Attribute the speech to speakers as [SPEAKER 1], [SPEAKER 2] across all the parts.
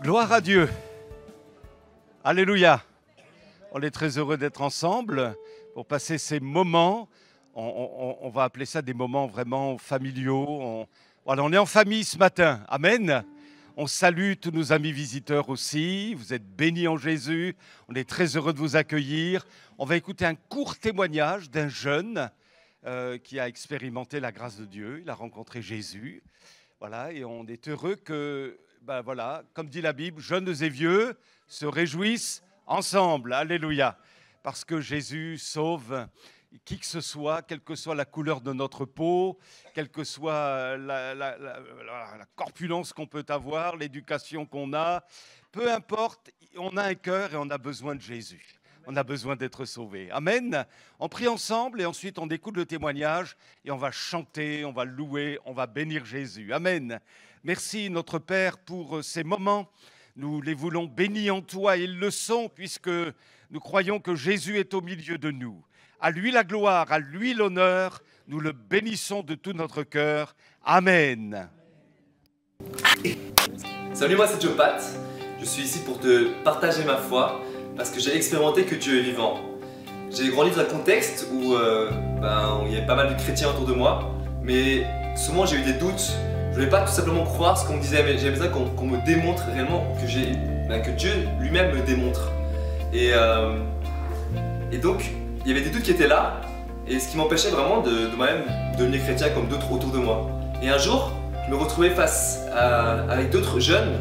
[SPEAKER 1] Gloire à Dieu. Alléluia. On est très heureux d'être ensemble pour passer ces moments. On va appeler ça des moments vraiment familiaux. Voilà, on est en famille ce matin. Amen. On salue tous nos amis visiteurs aussi. Vous êtes bénis en Jésus. On est très heureux de vous accueillir. On va écouter un court témoignage d'un jeune qui a expérimenté la grâce de Dieu. Il a rencontré Jésus. Voilà, et on est heureux que, voilà, comme dit la Bible, jeunes et vieux se réjouissent ensemble. Alléluia. Parce que Jésus sauve qui que ce soit, quelle que soit la couleur de notre peau, quelle que soit la corpulence qu'on peut avoir, l'éducation qu'on a, peu importe, on a un cœur et on a besoin de Jésus. On a besoin d'être sauvé. Amen. On prie ensemble et ensuite on écoute le témoignage et on va chanter, on va louer, on va bénir Jésus. Amen. Merci notre Père pour ces moments. Nous les voulons bénis en toi et ils le sont puisque nous croyons que Jésus est au milieu de nous. À lui la gloire, à lui l'honneur. Nous le bénissons de tout notre cœur. Amen.
[SPEAKER 2] Salut, moi c'est Joe Pat. Je suis ici pour te partager ma foi parce que j'ai expérimenté que Dieu est vivant. J'ai grandi dans un contexte où il y avait pas mal de chrétiens autour de moi, mais souvent j'ai eu des doutes. Je voulais pas tout simplement croire ce qu'on me disait, mais j'avais besoin qu'on me démontre réellement que Dieu lui-même me démontre. Et donc, il y avait des doutes qui étaient là, et ce qui m'empêchait vraiment de moi-même devenir chrétien comme d'autres autour de moi. Et un jour, je me retrouvais avec d'autres jeunes.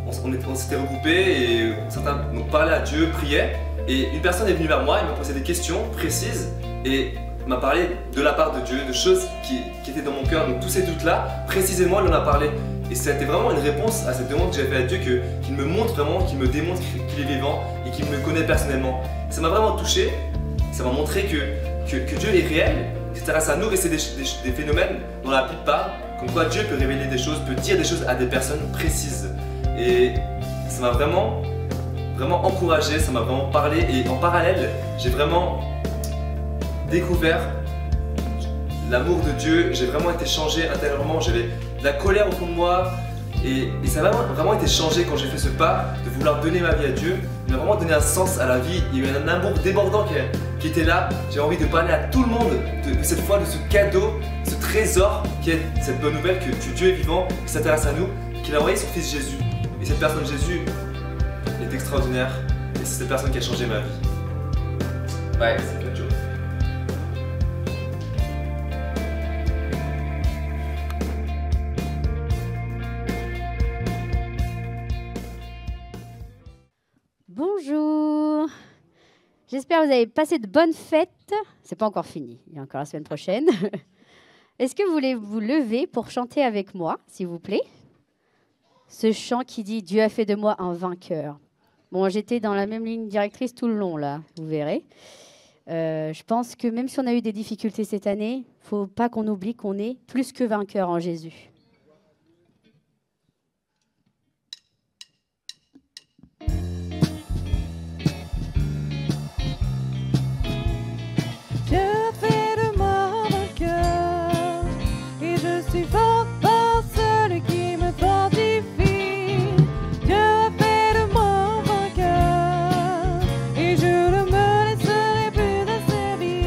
[SPEAKER 2] On s'était regroupés et certains parlaient à Dieu, priaient. Et une personne est venue vers moi et m'a posé des questions précises et m'a parlé de la part de Dieu, de choses qui étaient dans mon cœur. Donc tous ces doutes-là, précisément, il en a parlé. Et c'était vraiment une réponse à cette demande que j'avais faite à Dieu, qu'il me montre vraiment, qu'il me démontre qu'il est vivant et qu'il me connaît personnellement. Ça m'a vraiment touché, ça m'a montré que Dieu est réel, qu'il s'intéresse à nous et c'est des phénomènes dont la Bible parle, comme quoi Dieu peut révéler des choses, peut dire des choses à des personnes précises. Et ça m'a vraiment encouragé, ça m'a vraiment parlé et en parallèle, j'ai vraiment découvert l'amour de Dieu, j'ai vraiment été changé intérieurement, j'avais de la colère au fond de moi et ça a vraiment été changé quand j'ai fait ce pas de vouloir donner ma vie à Dieu, de vraiment donner un sens à la vie. Il y a eu un amour débordant qui était là, j'ai envie de parler à tout le monde de cette foi, de ce cadeau, ce trésor qui est cette bonne nouvelle que Dieu est vivant, qui s'intéresse à nous, qu'il a envoyé son fils Jésus. Et cette personne Jésus est extraordinaire et c'est cette personne qui a changé ma vie. Ouais, c'est le Joe.
[SPEAKER 3] Bonjour. J'espère que vous avez passé de bonnes fêtes. C'est pas encore fini, il y a encore la semaine prochaine. Est-ce que vous voulez vous lever pour chanter avec moi, s'il vous plaît? Ce chant qui dit « Dieu a fait de moi un vainqueur ». Bon, j'étais dans la même ligne directrice tout le long, là, vous verrez. Je pense que même si on a eu des difficultés cette année, il ne faut pas qu'on oublie qu'on est plus que vainqueur en Jésus.
[SPEAKER 4] Dieu a fait de moi un vainqueur et je suis fort par celui qui me fortifie. Dieu a fait de moi un vainqueur et je ne me laisserai plus asservir.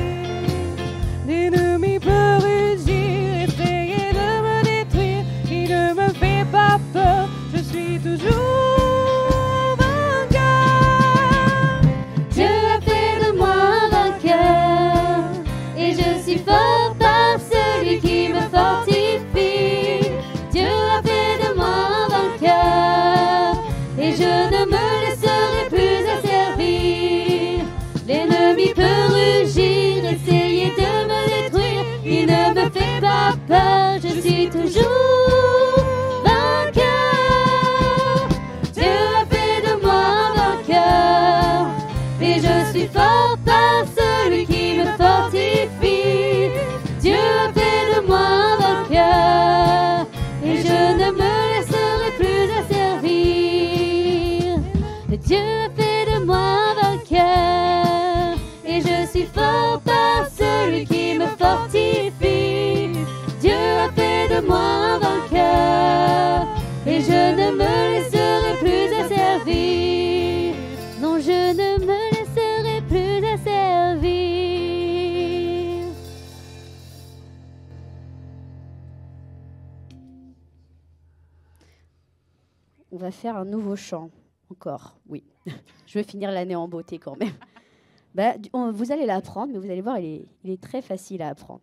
[SPEAKER 4] L'ennemi peut rugir, essayer de me détruire. Il ne me fait pas peur, je suis toujours vainqueur.
[SPEAKER 3] Dieu a fait de moi un vainqueur et je suis fort par celui qui me fortifie. Dieu a fait de moi un vainqueur et je ne me laisserai plus asservir. L'ennemi peut rugir, essayer de me détruire. Il ne me fait pas peur, je suis toujours vainqueur. Dieu a fait de moi un vainqueur et je suis fort par celui qui me fortifie. Dieu a fait de moi un vainqueur et je ne me laisserai plus asservir. Dieu a fait de moi un vainqueur et je suis fort par celui qui me fortifie. Dieu a fait de moi un vainqueur et je ne me laisserai plus va faire un nouveau chant. Encore, oui. Je veux finir l'année en beauté quand même. Vous allez l'apprendre, mais vous allez voir, il est très facile à apprendre.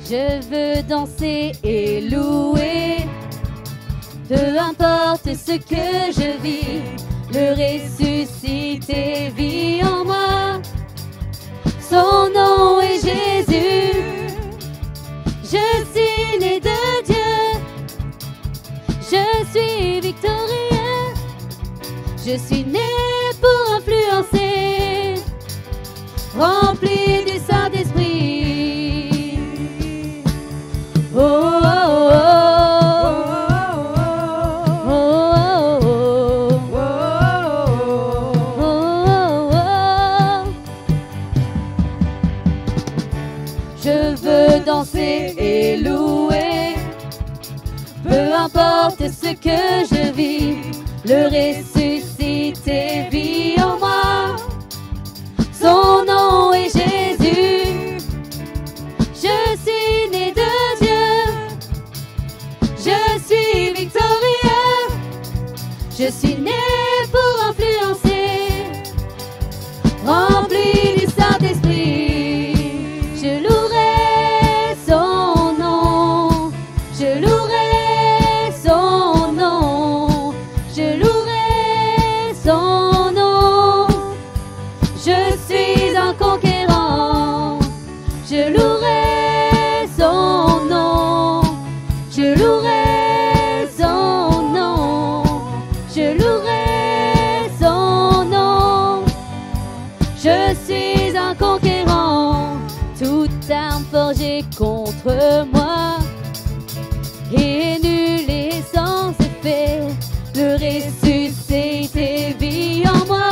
[SPEAKER 3] Je veux danser et louer, peu importe ce que je vis, le ressuscité vit en moi. Son nom est Jésus, je suis né de Dieu, je suis victorieux, je suis né pour influencer, rempli du Saint-Esprit. Oh, oh, oh. Je veux danser et louer, peu importe ce que je vis, le ressuscité vit en moi. Son nom est Jésus, je suis né de Dieu, je suis victorieux, je suis né pour influencer, rempli du Saint-Esprit. Je louerai son nom, je louerai son nom, je louerai son nom. Je suis un conquérant, je louerai son nom, je louerai son nom, je louerai son nom. Je suis un conquérant, toute arme forgée contre moi et nul est sans effet. Le ressuscité vit en moi.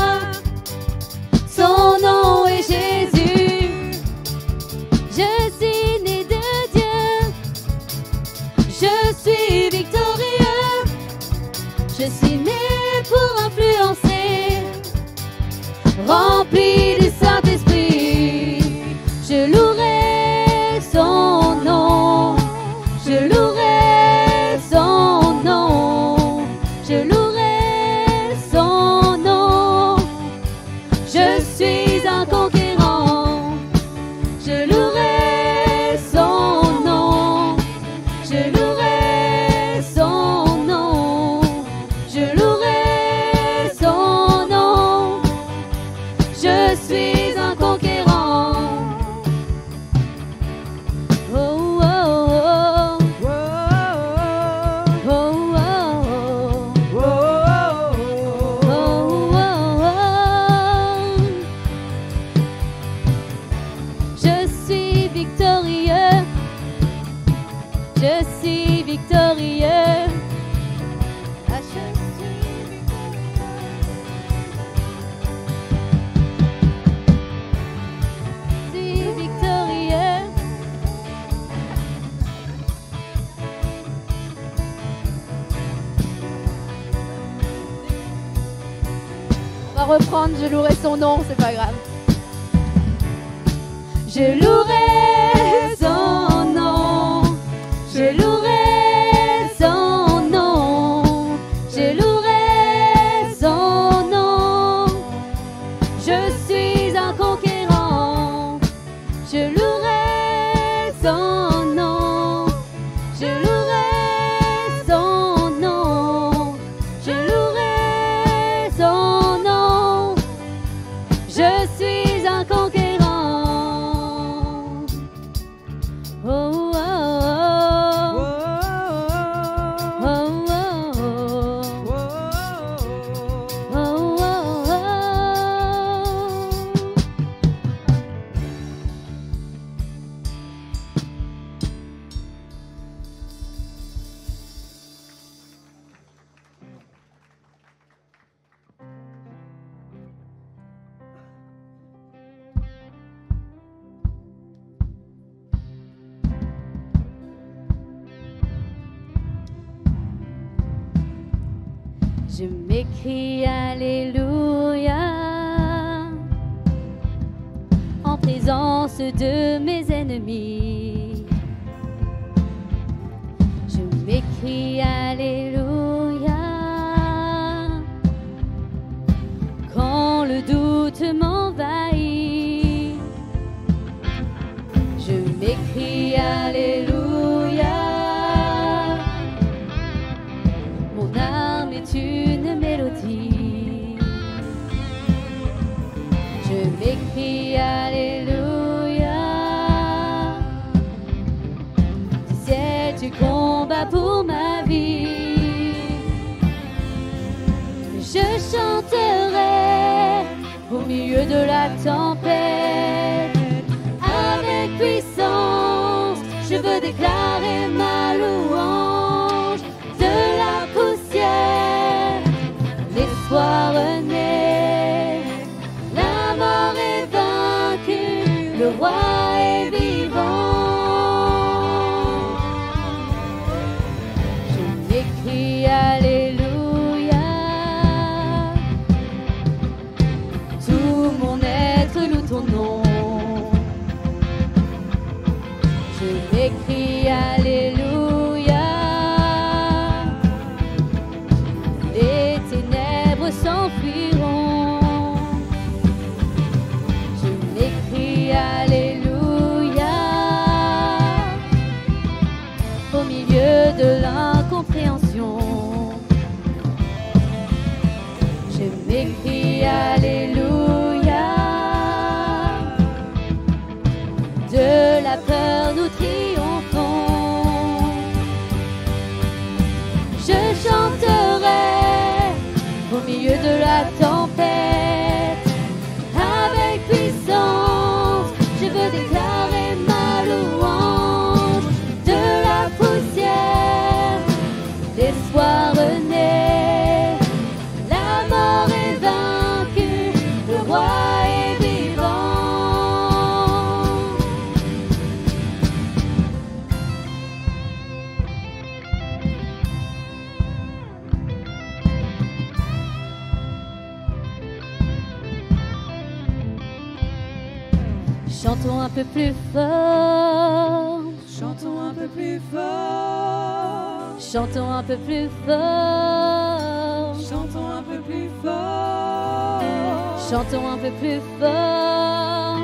[SPEAKER 3] Son nom est Jésus, je suis né de Dieu, je suis victorieux, je suis né pour influencer, rempli du Saint-Esprit. Je louerai son nom, je louerai son nom, je louerai son nom. Je suis un conquérant, je louerai son nom, je louerai son nom, je louerai son nom. Je suis un conquérant. Oh, oh, oh. Oh, oh, oh. Oh, oh, oh. Je suis victorieux, je suis victorieux. Ah, je suis victorieux. On va reprendre, je louerai son nom, c'est pas grave. Je louerai son nom, je louerai son nom, je louerai son nom. Je suis un conquérant, je louerai son nom, je louerai son nom, je louerai son nom. Je suis un conquérant. Oh, oh, oh. Oh, oh, oh. Oh, oh, oh. Je m'écris Alléluia en présence de mes ennemis. Je m'écris Alléluia quand le doute m'envahit. Je m'écris Alléluia. Mon âme est une mélodie. Je m'écris Alléluia. Du ciel tu combats pour ma vie. Je chanterai au milieu de la tempête. Avec puissance, je veux déclarer ma louange. De la poussière, l'espoir renaît. La mort est vaincue, le roi est vivant. Je m'écris Alléluia. Tout mon être loue ton nom. Je m'écris Alléluia. Les ténèbres s'enfuiront. Je m'écris Alléluia. Au milieu de l'incompréhension. Je m'écris Alléluia. De la peur nous triomphons. Je chanterai au milieu de la tempête. Avec puissance, je veux déclarer ma louange. De la poussière, l'espoir renaît. La mort est vaincue, le roi est vivant. Chantons un peu plus fort.
[SPEAKER 4] Chantons un peu plus fort.
[SPEAKER 3] Chantons un peu plus fort.
[SPEAKER 4] Chantons un peu plus fort.
[SPEAKER 3] Chantons un peu plus fort.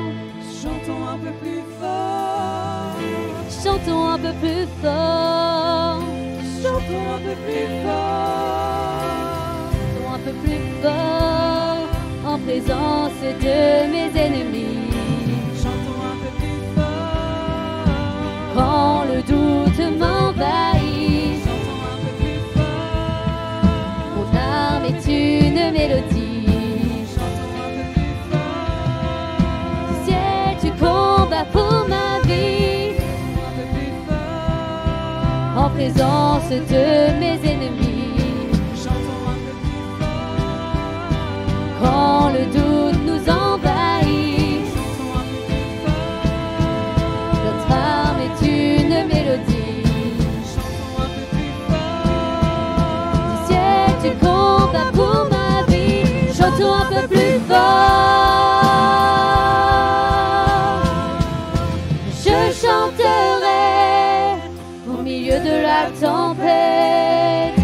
[SPEAKER 4] Chantons un peu plus fort.
[SPEAKER 3] Chantons un peu plus fort.
[SPEAKER 4] Chantons un peu plus fort.
[SPEAKER 3] Chantons un peu plus fort en présence de mes ennemis.
[SPEAKER 4] Chantons un peu plus fort.
[SPEAKER 3] Quand le doute m'envahit,
[SPEAKER 4] Chantons un peu plus fort.
[SPEAKER 3] mon âme est une mélodie.
[SPEAKER 4] Chantons un peu plus fort.
[SPEAKER 3] Du ciel tu combats pour ma vie.
[SPEAKER 4] Un peu plus fort.
[SPEAKER 3] En présence de mes ennemis.
[SPEAKER 4] Chantons un peu plus fort.
[SPEAKER 3] Quand le doute nous envahit,
[SPEAKER 4] Chantons un peu plus fort.
[SPEAKER 3] notre âme est une mélodie.
[SPEAKER 4] Chantons un peu plus fort.
[SPEAKER 3] Du ciel tu combats pour ma vie. Chantons un peu plus fort. Je chanterai au milieu de la tempête.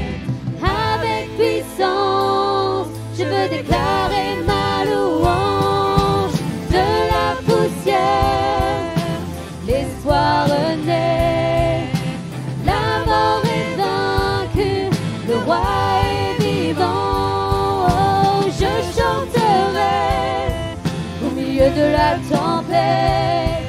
[SPEAKER 3] Avec puissance, je veux déclarer ma louange. De la poussière, l'espoir renaît. La mort est vaincue, le roi est vivant. Oh, je chanterai au milieu de la tempête.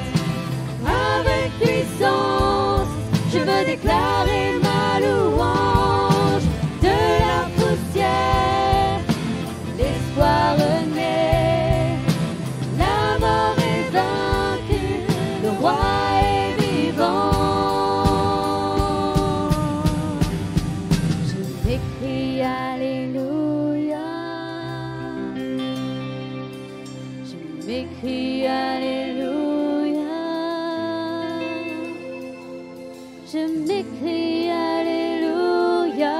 [SPEAKER 3] Avec puissance, je veux déclarer ma louange. De la poussière, l'espoir renaît. La mort est vaincue, le roi est vivant. Je m'écris Alléluia. Je m'écris Alléluia. Je m'écris Alléluia.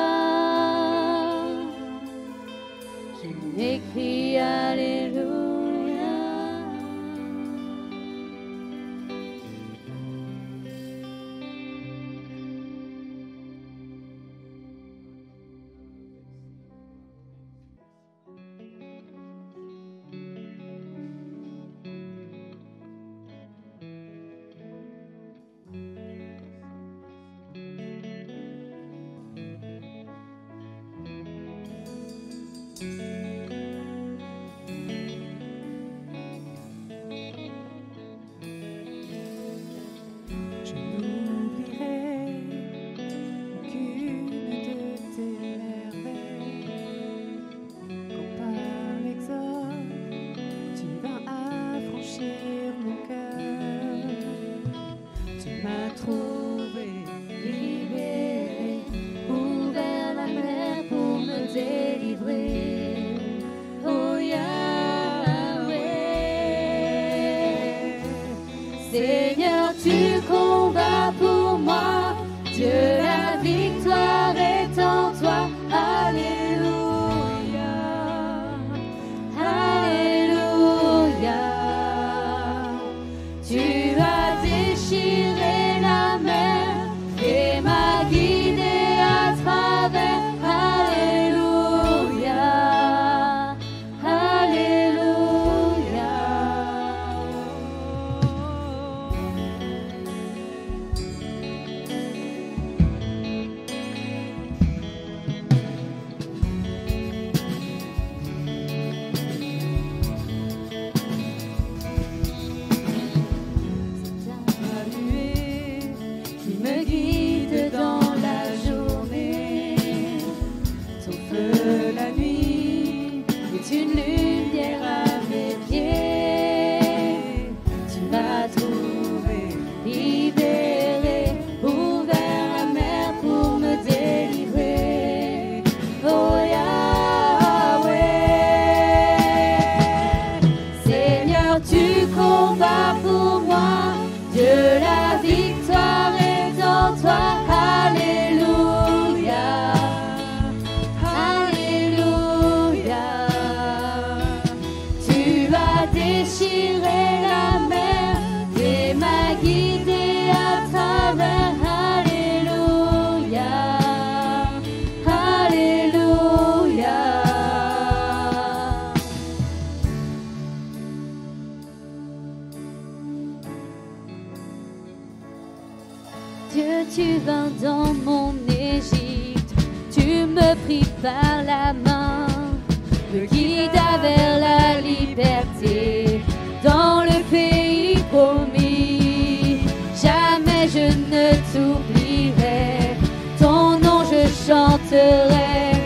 [SPEAKER 3] Seigneur, tu combats pour moi. Dieu, la victoire est en toi. Alléluia. Alléluia. Tu as déchiré la mer et m'as guidé à travers. Alléluia. Alléluia. Qui me guide dans la journée, ton feu la nuit est une lumière à mes pieds. Tu m'as trouvé, libéré, ouvert la mer pour me délivrer. Oh Yahweh, Seigneur, tu combats pour moi. Dieu, la victoire est en toi. Alléluia. Alléluia. Tu as déchiré la mer et m'as guidé à travers. Alléluia. Alléluia. Dieu, tu vins dans mon Égypte, tu me pris par la main, me guida vers la liberté, dans le pays promis. Jamais je ne t'oublierai, ton nom je chanterai,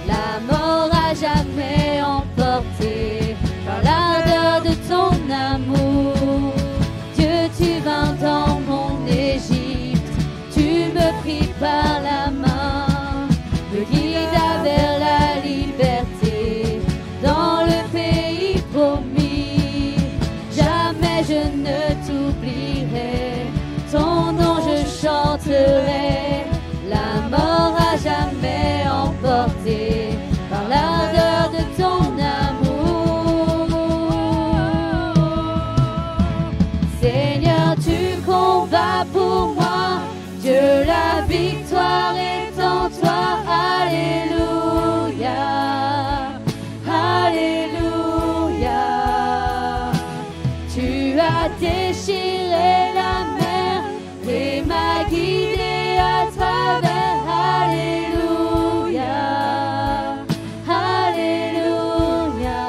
[SPEAKER 3] la mort à jamais emporté par l'ardeur de ton amour. Dieu, tu vins dans mon Égypte, tu me pris par la main, me guida vers la liberté, dans le pays promis. Jamais je ne t'oublierai, ton nom je chanterai, la mort à jamais emporté par l'ardeur de ton amour. Seigneur, tu combats pour moi. Dieu, la victoire est en toi. Alléluia. Alléluia. Tu as déchiré la mer et m'as guidé à travers. Alléluia. Alléluia.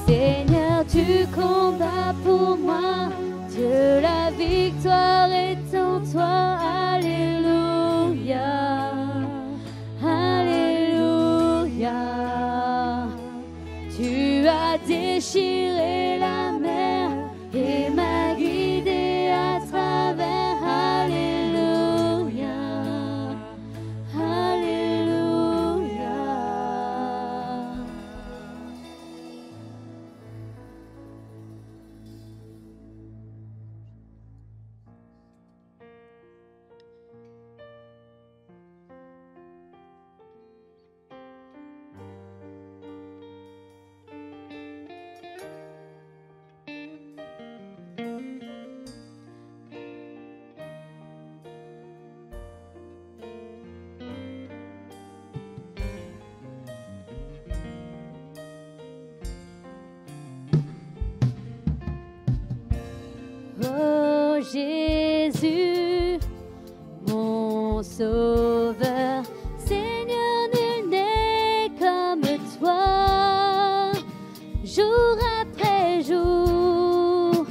[SPEAKER 3] Seigneur, tu combats pour moi. Dieu, la victoire est en toi. Alléluia. Alléluia. Tu as déchiré la mer et m'as guidé à travers. Alléluia. Alléluia. Oh Jésus, mon sauveur, Seigneur, nul n'est comme toi. Jour après jour,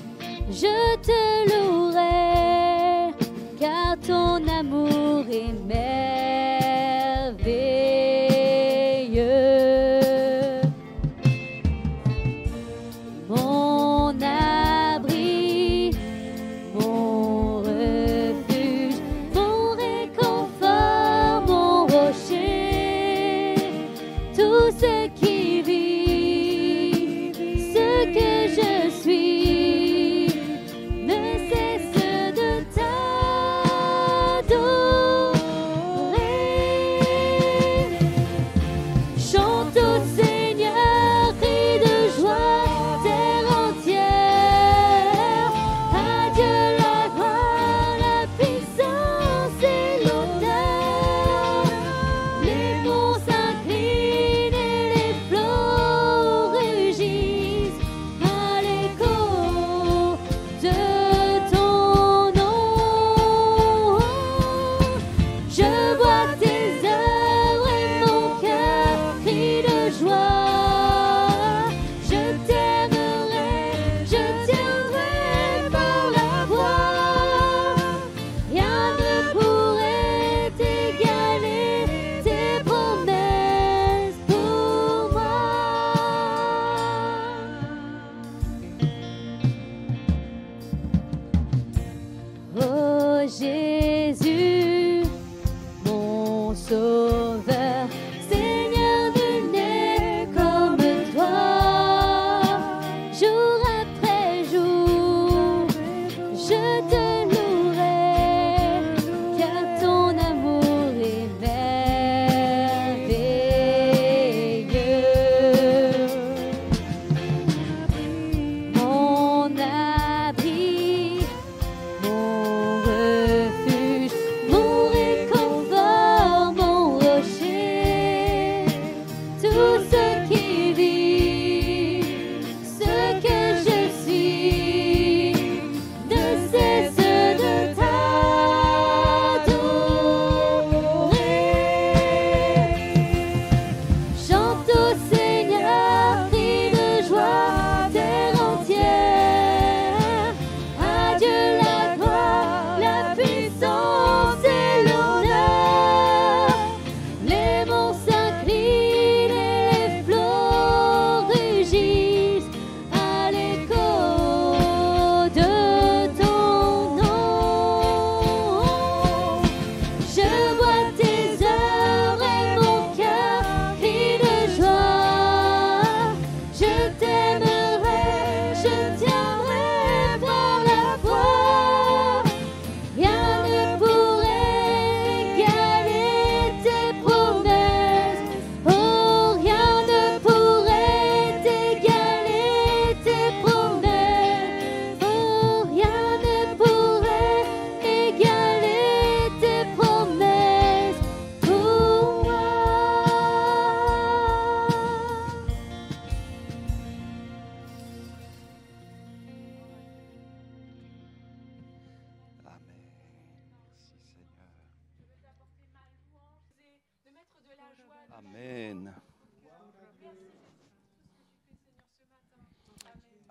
[SPEAKER 3] je te louerai, car ton amour est merveilleux. Mon abri, mon refuge, mon réconfort, mon rocher, tout ce qui vit, ce que je suis,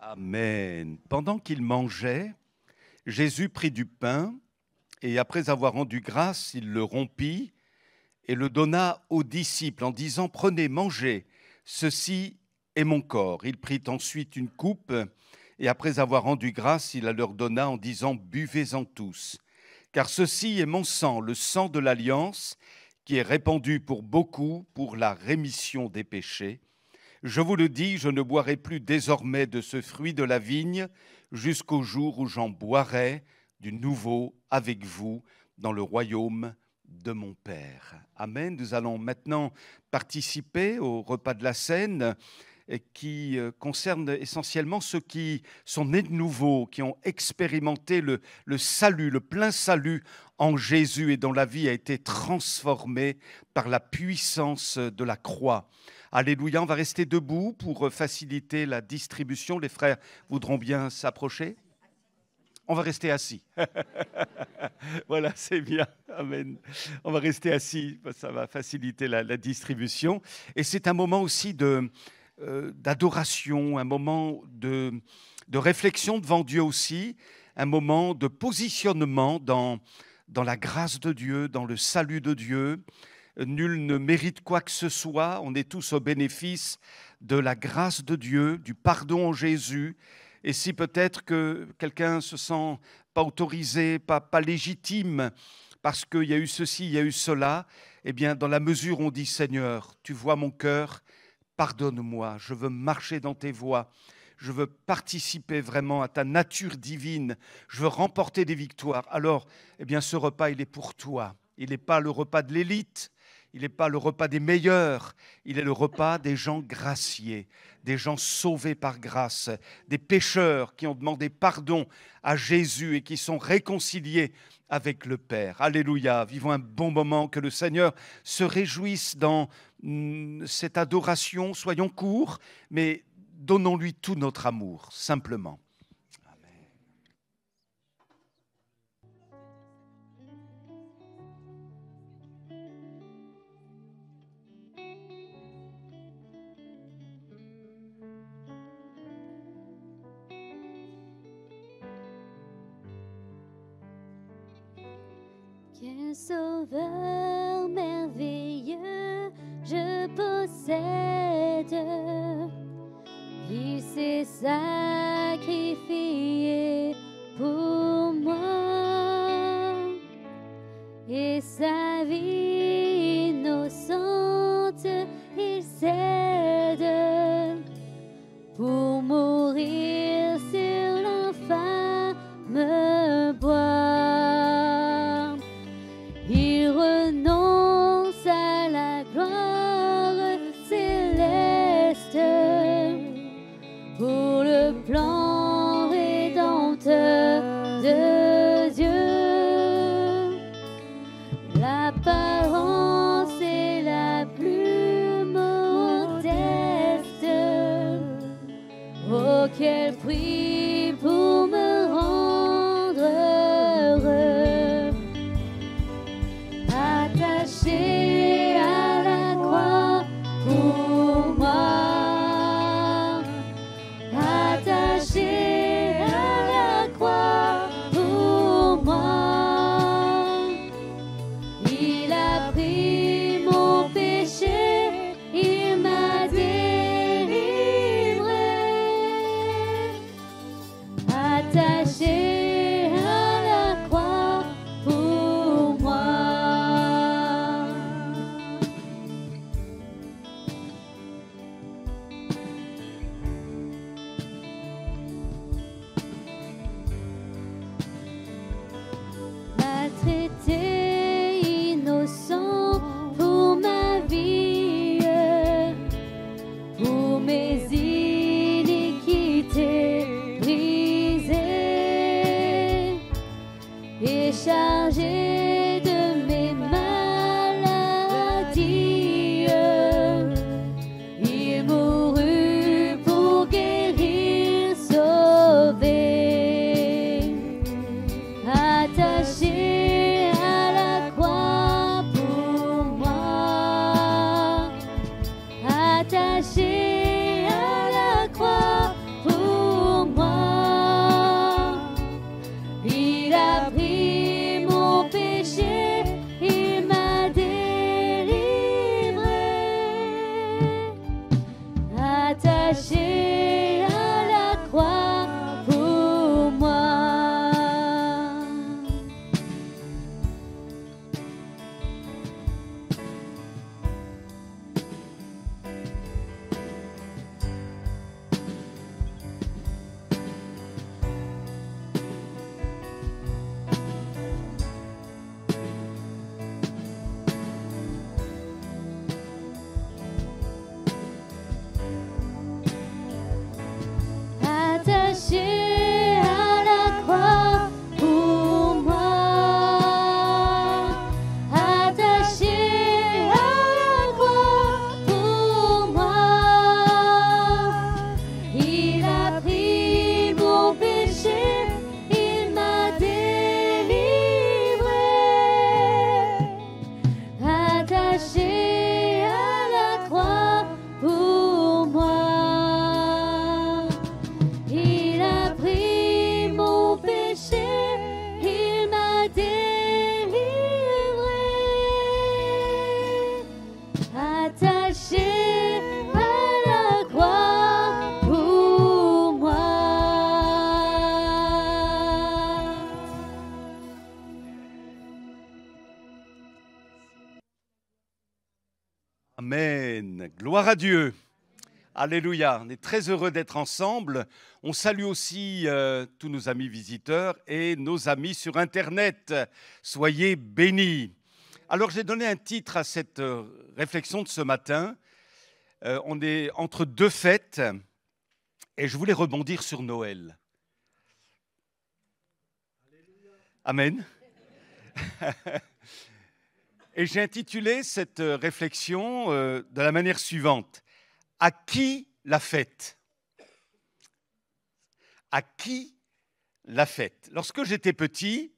[SPEAKER 1] Amen. Pendant qu'il mangeait, Jésus prit du pain et après avoir rendu grâce, il le rompit et le donna aux disciples en disant « Prenez, mangez, ceci est mon corps ». Il prit ensuite une coupe et après avoir rendu grâce, il la leur donna en disant « Buvez-en tous, car ceci est mon sang, le sang de l'alliance, qui est répandu pour beaucoup pour la rémission des péchés. Je vous le dis, je ne boirai plus désormais de ce fruit de la vigne jusqu'au jour où j'en boirai du nouveau avec vous dans le royaume de mon Père. » Amen. Nous allons maintenant participer au repas de la Seine qui concerne essentiellement ceux qui sont nés de nouveau, qui ont expérimenté le salut, le plein salut en Jésus et dont la vie a été transformée par la puissance de la croix. Alléluia, on va rester debout pour faciliter la distribution. Les frères voudront bien s'approcher. On va rester assis. Voilà, c'est bien. Amen. On va rester assis, ça va faciliter la distribution. Et c'est un moment aussi d'adoration, un moment de réflexion devant Dieu aussi, un moment de positionnement dans la grâce de Dieu, dans le salut de Dieu. Nul ne mérite quoi que ce soit, on est tous au bénéfice de la grâce de Dieu, du pardon en Jésus. Et si peut-être que quelqu'un se sent pas autorisé, pas légitime, parce qu'il y a eu ceci, il y a eu cela, eh bien dans la mesure où on dit « Seigneur, tu vois mon cœur, pardonne-moi, je veux marcher dans tes voies, je veux participer vraiment à ta nature divine, je veux remporter des victoires. » Alors, eh bien ce repas, il est pour toi. Il n'est pas le repas de l'élite, il n'est pas le repas des meilleurs, il est le repas des gens graciés, des gens sauvés par grâce, des pécheurs qui ont demandé pardon à Jésus et qui sont réconciliés avec le Père. Alléluia, vivons un bon moment, que le Seigneur se réjouisse dans cette adoration. Soyons courts, mais donnons-lui tout notre amour, simplement.
[SPEAKER 3] Quel sauveur merveilleux je possède, il s'est sacrifié pour moi et sa vie innocente il cède pour mourir sur l'infâme bois. Il renonce à la gloire céleste pour le plan rédempteur de Dieu. L'apparence est la plus modeste. Oh, quel prix pour me rendre heureux. Attaché à la croix pour moi, attaché à la croix pour moi, il a pris mon péché, il m'a délivré, attaché à la croix pour moi. Maltraité, innocent pour ma vie, pour mes iniquités brisées,
[SPEAKER 1] Amen. Gloire à Dieu. Alléluia. On est très heureux d'être ensemble. On salue aussi tous nos amis visiteurs et nos amis sur Internet. Soyez bénis. Alors, j'ai donné un titre à cette réflexion de ce matin. On est entre deux fêtes et je voulais rebondir sur Noël. Amen. Et j'ai intitulé cette réflexion de la manière suivante. À qui la fête? À qui la fête? Lorsque j'étais petit,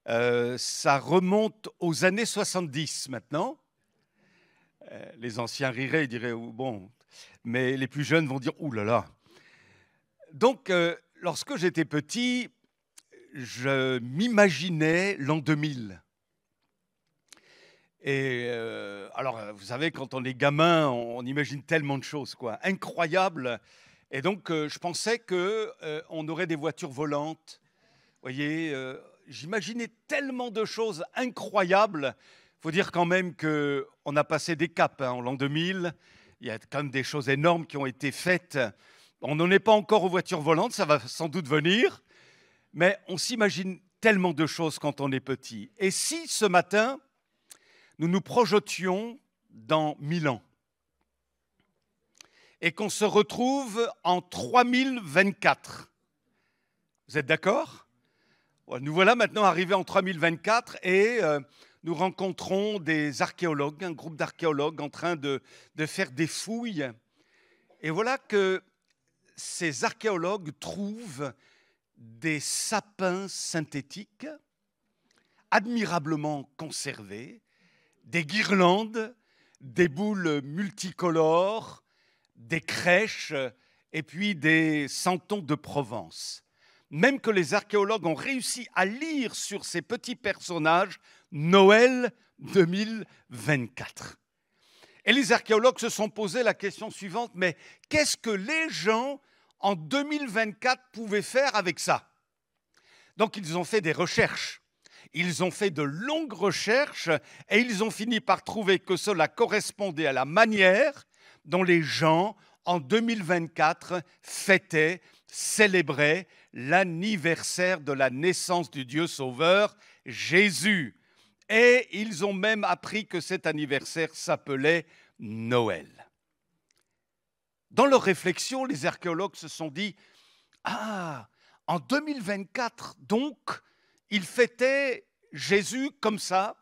[SPEAKER 1] ça remonte aux années 70 maintenant. Les anciens riraient, ils diraient, bon, mais les plus jeunes vont dire, ouh là là. Donc, lorsque j'étais petit, je m'imaginais l'an 2000. Et alors, vous savez, quand on est gamin, on imagine tellement de choses, quoi, incroyables. Et donc, je pensais qu'on aurait des voitures volantes. Vous voyez, j'imaginais tellement de choses incroyables. Il faut dire quand même qu'on a passé des caps en l'an 2000. Il y a quand même des choses énormes qui ont été faites. On n'en est pas encore aux voitures volantes, ça va sans doute venir. Mais on s'imagine tellement de choses quand on est petit. Et si ce matin, nous nous projetions dans 1000 ans et qu'on se retrouve en 3024, vous êtes d'accord? Nous voilà maintenant arrivés en 3024 et nous rencontrons des archéologues, un groupe d'archéologues en train de faire des fouilles. Et voilà que ces archéologues trouvent des sapins synthétiques admirablement conservés, des guirlandes, des boules multicolores, des crèches et puis des santons de Provence. Même que les archéologues ont réussi à lire sur ces petits personnages Noël 2024. Et les archéologues se sont posé la question suivante, mais qu'est-ce que les gens en 2024 pouvaient faire avec ça? Donc ils ont fait des recherches. Ils ont fait de longues recherches et ils ont fini par trouver que cela correspondait à la manière dont les gens, en 2024, fêtaient, célébraient l'anniversaire de la naissance du Dieu Sauveur, Jésus. Et ils ont même appris que cet anniversaire s'appelait Noël. Dans leur réflexion, les archéologues se sont dit « Ah, en 2024, donc, ils fêtaient Jésus comme ça,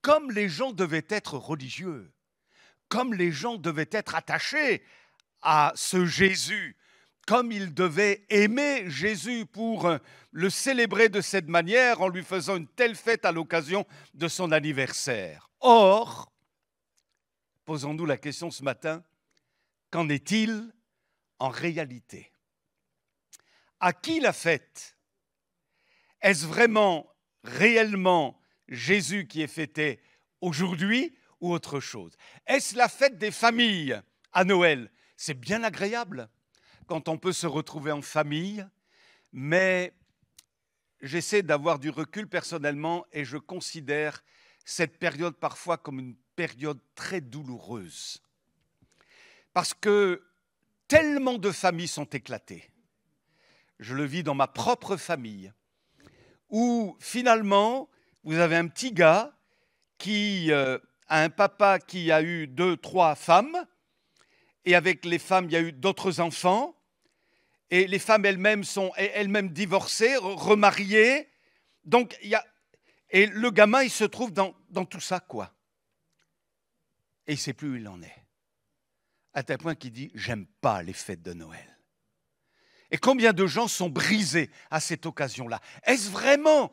[SPEAKER 1] comme les gens devaient être religieux, comme les gens devaient être attachés à ce Jésus, comme ils devaient aimer Jésus pour le célébrer de cette manière en lui faisant une telle fête à l'occasion de son anniversaire. » Or, posons-nous la question ce matin, qu'en est-il en réalité? À qui la fête? Est-ce vraiment, réellement Jésus qui est fêté aujourd'hui ou autre chose? Est-ce la fête des familles à Noël? C'est bien agréable quand on peut se retrouver en famille, mais j'essaie d'avoir du recul personnellement et je considère cette période parfois comme une période très douloureuse. Parce que tellement de familles sont éclatées. Je le vis dans ma propre famille, où finalement, vous avez un petit gars qui a un papa qui a eu 2, 3 femmes, et avec les femmes, il y a eu d'autres enfants, et les femmes elles-mêmes sont elles-mêmes divorcées, remariées. Donc, et le gamin, il se trouve dans tout ça, quoi. Et il ne sait plus où il en est. À tel point qu'il dit « j'aime pas les fêtes de Noël ». Et combien de gens sont brisés à cette occasion-là? Est-ce vraiment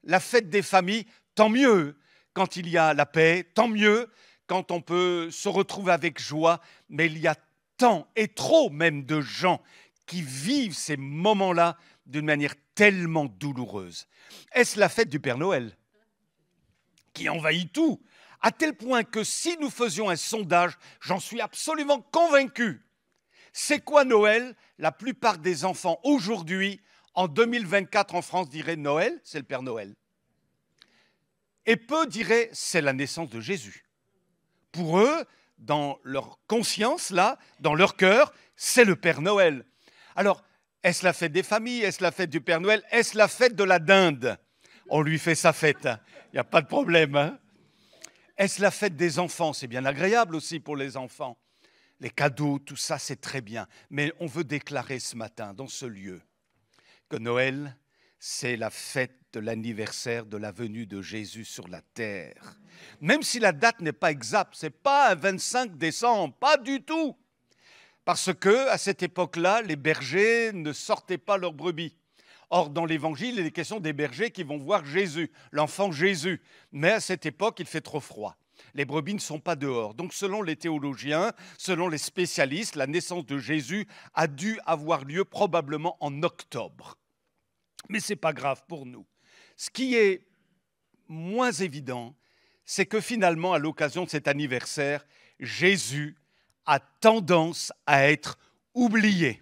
[SPEAKER 1] la fête des familles? Tant mieux quand il y a la paix, tant mieux quand on peut se retrouver avec joie, mais il y a tant et trop même de gens qui vivent ces moments-là d'une manière tellement douloureuse. Est-ce la fête du Père Noël qui envahit tout, à tel point que si nous faisions un sondage, j'en suis absolument convaincu. C'est quoi Noël? La plupart des enfants aujourd'hui, en 2024 en France, diraient Noël, c'est le Père Noël. Et peu diraient c'est la naissance de Jésus. Pour eux, dans leur conscience, là, dans leur cœur, c'est le Père Noël. Alors, est-ce la fête des familles? Est-ce la fête du Père Noël? Est-ce la fête de la dinde? On lui fait sa fête, il n'y a pas de problème. Hein. Est-ce la fête des enfants? C'est bien agréable aussi pour les enfants. Les cadeaux, tout ça, c'est très bien. Mais on veut déclarer ce matin, dans ce lieu, que Noël, c'est la fête de l'anniversaire de la venue de Jésus sur la terre. Même si la date n'est pas exacte, ce n'est pas un 25 décembre, pas du tout. Parce qu'à cette époque-là, les bergers ne sortaient pas leurs brebis. Or, dans l'Évangile, il est question des bergers qui vont voir Jésus, l'enfant Jésus. Mais à cette époque, il fait trop froid. Les brebis ne sont pas dehors. Donc, selon les théologiens, selon les spécialistes, la naissance de Jésus a dû avoir lieu probablement en octobre. Mais ce n'est pas grave pour nous. Ce qui est moins évident, c'est que finalement, à l'occasion de cet anniversaire, Jésus a tendance à être oublié.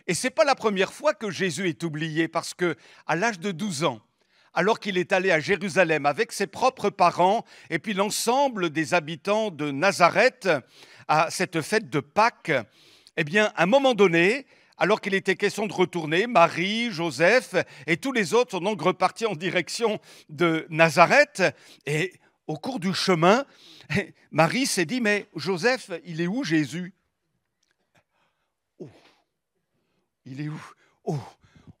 [SPEAKER 1] Et ce n'est pas la première fois que Jésus est oublié, parce qu'à l'âge de 12 ans, alors qu'il est allé à Jérusalem avec ses propres parents et puis l'ensemble des habitants de Nazareth à cette fête de Pâques, eh bien, à un moment donné, alors qu'il était question de retourner, Marie, Joseph et tous les autres sont donc repartis en direction de Nazareth. Et au cours du chemin, Marie s'est dit, mais Joseph, il est où Jésus? Oh, il est où? Oh,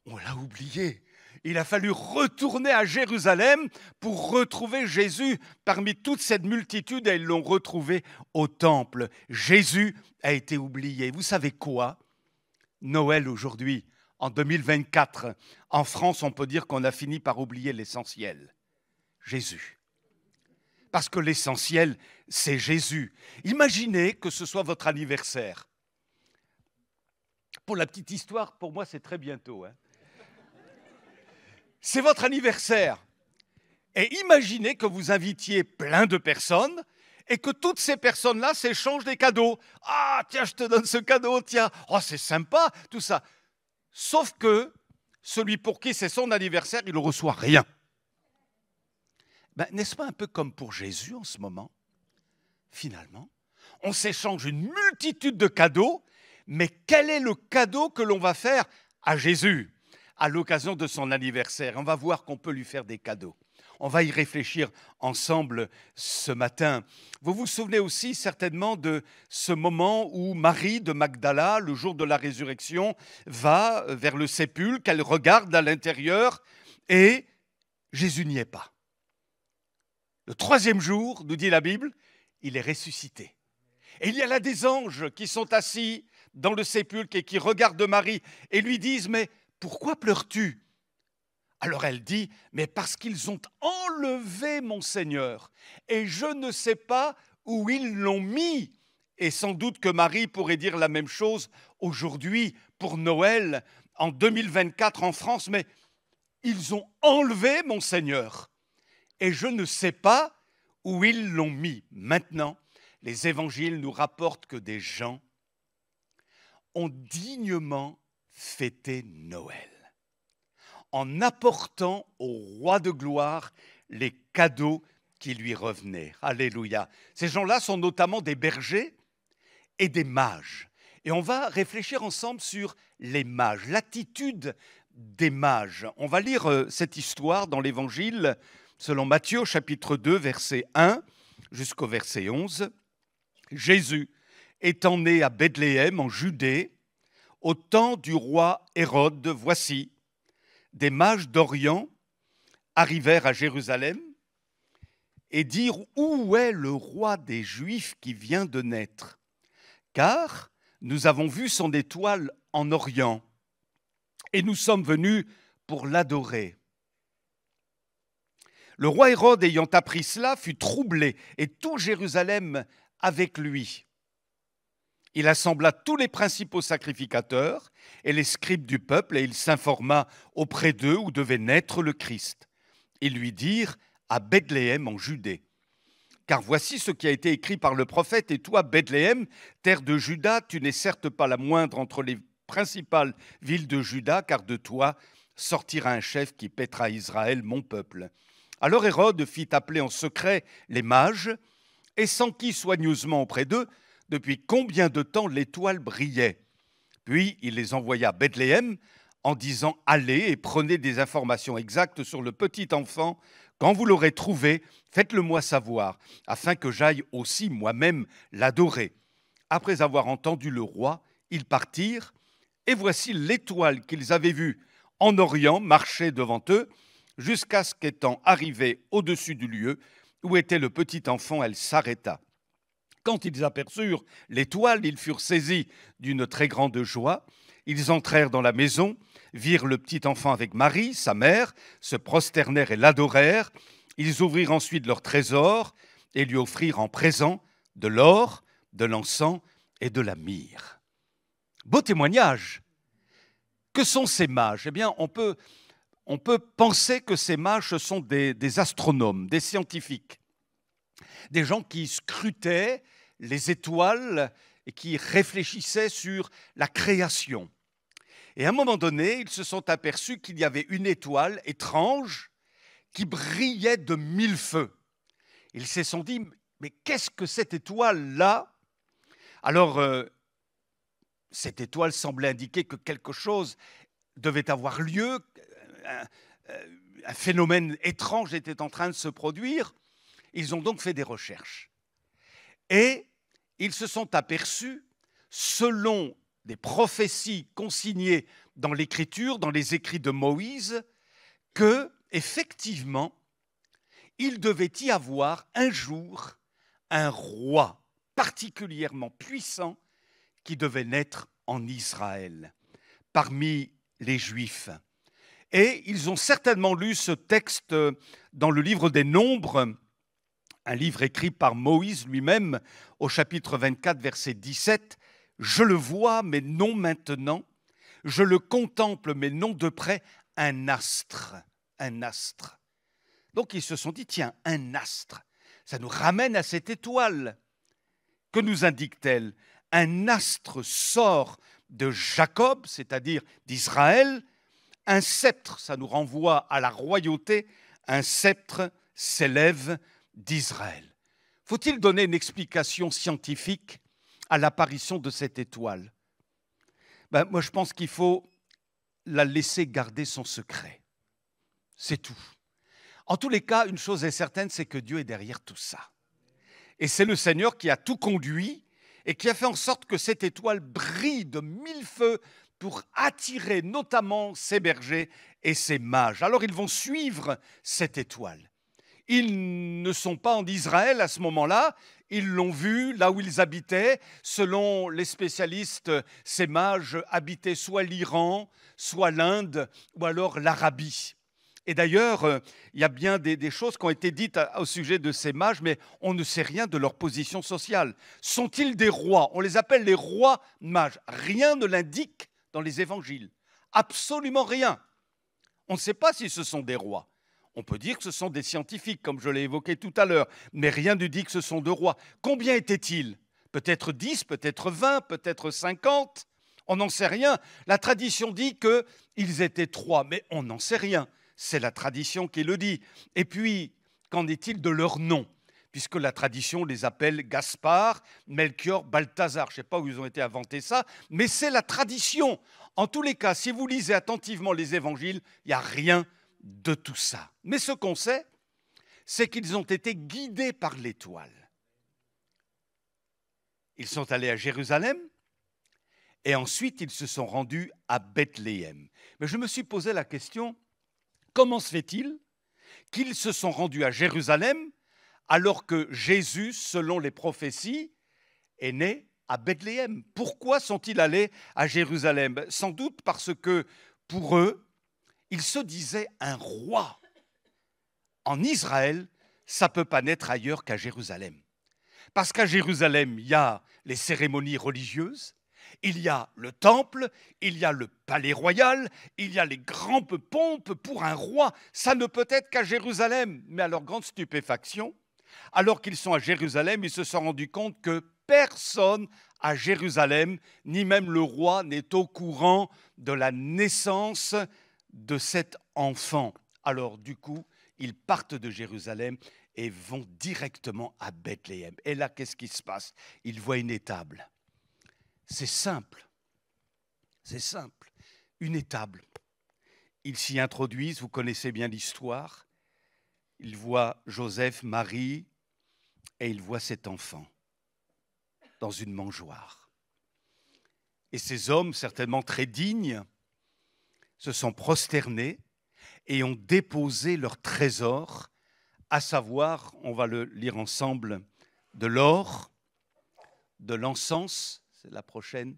[SPEAKER 1] on l'a oublié. Il a fallu retourner à Jérusalem pour retrouver Jésus parmi toute cette multitude et ils l'ont retrouvé au temple. Jésus a été oublié. Vous savez quoi? Noël aujourd'hui, en 2024, en France, on peut dire qu'on a fini par oublier l'essentiel. Jésus. Parce que l'essentiel, c'est Jésus. Imaginez que ce soit votre anniversaire. Pour la petite histoire, pour moi, c'est très bientôt. Hein. C'est votre anniversaire. Et imaginez que vous invitiez plein de personnes et que toutes ces personnes-là s'échangent des cadeaux. Ah, tiens, je te donne ce cadeau, tiens. Oh, c'est sympa, tout ça. Sauf que celui pour qui c'est son anniversaire, il ne reçoit rien. Ben, n'est-ce pas un peu comme pour Jésus en ce moment? Finalement, on s'échange une multitude de cadeaux, mais quel est le cadeau que l'on va faire à Jésus à l'occasion de son anniversaire? On va voir qu'on peut lui faire des cadeaux. On va y réfléchir ensemble ce matin. Vous vous souvenez aussi certainement de ce moment où Marie de Magdala, le jour de la résurrection, va vers le sépulcre, qu'elle regarde à l'intérieur et Jésus n'y est pas. Le troisième jour, nous dit la Bible, il est ressuscité. Et il y a là des anges qui sont assis dans le sépulcre et qui regardent Marie et lui disent « Mais pourquoi pleures-tu » Alors elle dit, mais parce qu'ils ont enlevé mon Seigneur et je ne sais pas où ils l'ont mis. Et sans doute que Marie pourrait dire la même chose aujourd'hui pour Noël en 2024 en France, mais ils ont enlevé mon Seigneur et je ne sais pas où ils l'ont mis. Maintenant, les évangiles nous rapportent que des gens ont dignement fêté Noël en apportant au roi de gloire les cadeaux qui lui revenaient. Alléluia. Ces gens-là sont notamment des bergers et des mages. Et on va réfléchir ensemble sur les mages, l'attitude des mages. On va lire cette histoire dans l'Évangile selon Matthieu, chapitre 2, verset 1 jusqu'au verset 11. Jésus étant né à Bethléem, en Judée, au temps du roi Hérode, voici, des mages d'Orient arrivèrent à Jérusalem et dirent « Où est le roi des Juifs qui vient de naître? Car nous avons vu son étoile en Orient et nous sommes venus pour l'adorer. » Le roi Hérode, ayant appris cela, fut troublé et tout Jérusalem avec lui. Il assembla tous les principaux sacrificateurs et les scribes du peuple et il s'informa auprès d'eux où devait naître le Christ. Ils lui dirent à Bethléem en Judée. Car voici ce qui a été écrit par le prophète. Et toi, Bethléem, terre de Juda, tu n'es certes pas la moindre entre les principales villes de Juda, car de toi sortira un chef qui paîtra Israël, mon peuple. Alors Hérode fit appeler en secret les mages et s'enquit soigneusement auprès d'eux depuis combien de temps l'étoile brillait. Puis il les envoya à Bethléem en disant « Allez et prenez des informations exactes sur le petit enfant. Quand vous l'aurez trouvé, faites-le-moi savoir, afin que j'aille aussi moi-même l'adorer. » Après avoir entendu le roi, ils partirent, et voici l'étoile qu'ils avaient vue en Orient marcher devant eux, jusqu'à ce qu'étant arrivée au-dessus du lieu où était le petit enfant, elle s'arrêta. Quand ils aperçurent l'étoile, ils furent saisis d'une très grande joie. Ils entrèrent dans la maison, virent le petit enfant avec Marie, sa mère, se prosternèrent et l'adorèrent. Ils ouvrirent ensuite leur trésor et lui offrirent en présent de l'or, de l'encens et de la myrrhe. Beau témoignage. Que sont ces mages? Eh bien, on peut penser que ces mages, ce sont des astronomes, des scientifiques, des gens qui scrutaient les étoiles et qui réfléchissaient sur la création. Et à un moment donné, ils se sont aperçus qu'il y avait une étoile étrange qui brillait de 1000 feux. Ils se sont dit, mais qu'est-ce que cette étoile-là? Alors, cette étoile semblait indiquer que quelque chose devait avoir lieu, un phénomène étrange était en train de se produire. Ils ont donc fait des recherches. Et ils se sont aperçus, selon des prophéties consignées dans l'Écriture, dans les écrits de Moïse, que, effectivement, il devait y avoir un jour un roi particulièrement puissant qui devait naître en Israël, parmi les Juifs. Et ils ont certainement lu ce texte dans le livre des Nombres, un livre écrit par Moïse lui-même, au chapitre 24, verset 17. « Je le vois, mais non maintenant. Je le contemple, mais non de près. Un astre. » Un astre. Donc ils se sont dit, tiens, un astre. Ça nous ramène à cette étoile. Que nous indique-t-elle? Un astre sort de Jacob, c'est-à-dire d'Israël. Un sceptre, ça nous renvoie à la royauté. Un sceptre s'élève d'Israël. Faut-il donner une explication scientifique à l'apparition de cette étoile? Moi, je pense qu'il faut la laisser garder son secret. C'est tout. En tous les cas, une chose est certaine, c'est que Dieu est derrière tout ça. Et c'est le Seigneur qui a tout conduit et qui a fait en sorte que cette étoile brille de 1000 feux pour attirer notamment ses bergers et ses mages. Alors ils vont suivre cette étoile. Ils ne sont pas en Israël à ce moment-là, ils l'ont vu là où ils habitaient. Selon les spécialistes, ces mages habitaient soit l'Iran, soit l'Inde, ou alors l'Arabie. Et d'ailleurs, il y a bien des choses qui ont été dites au sujet de ces mages, mais on ne sait rien de leur position sociale. Sont-ils des rois? On les appelle les rois mages. Rien ne l'indique dans les évangiles. Absolument rien. On ne sait pas si ce sont des rois. On peut dire que ce sont des scientifiques, comme je l'ai évoqué tout à l'heure, mais rien ne dit que ce sont des rois. Combien étaient-ils? Peut-être 10, peut-être 20, peut-être 50. On n'en sait rien. La tradition dit qu'ils étaient 3, mais on n'en sait rien. C'est la tradition qui le dit. Et puis, qu'en est-il de leurs noms? Puisque la tradition les appelle Gaspard, Melchior, Balthazar. Je ne sais pas où ils ont été inventés ça, mais c'est la tradition. En tous les cas, si vous lisez attentivement les évangiles, il n'y a rien de tout ça. Mais ce qu'on sait, c'est qu'ils ont été guidés par l'étoile. Ils sont allés à Jérusalem et ensuite ils se sont rendus à Bethléem. Mais je me suis posé la question, comment se fait-il qu'ils se sont rendus à Jérusalem alors que Jésus, selon les prophéties, est né à Bethléem? Pourquoi sont-ils allés à Jérusalem? Sans doute parce que, pour eux, ils se disaient un roi. En Israël, ça ne peut pas naître ailleurs qu'à Jérusalem. Parce qu'à Jérusalem, il y a les cérémonies religieuses, il y a le temple, il y a le palais royal, il y a les grandes pompes pour un roi. Ça ne peut être qu'à Jérusalem. Mais à leur grande stupéfaction, alors qu'ils sont à Jérusalem, ils se sont rendus compte que personne à Jérusalem, ni même le roi, n'est au courant de la naissance de cet enfant. Alors du coup, ils partent de Jérusalem et vont directement à Bethléem. Et là, qu'est-ce qui se passe? Ils voient une étable. C'est simple. C'est simple. Une étable. Ils s'y introduisent, vous connaissez bien l'histoire. Ils voient Joseph, Marie, et ils voient cet enfant dans une mangeoire. Et ces hommes, certainement très dignes, se sont prosternés et ont déposé leur trésor, à savoir, on va le lire ensemble, de l'or, de l'encens, c'est la prochaine,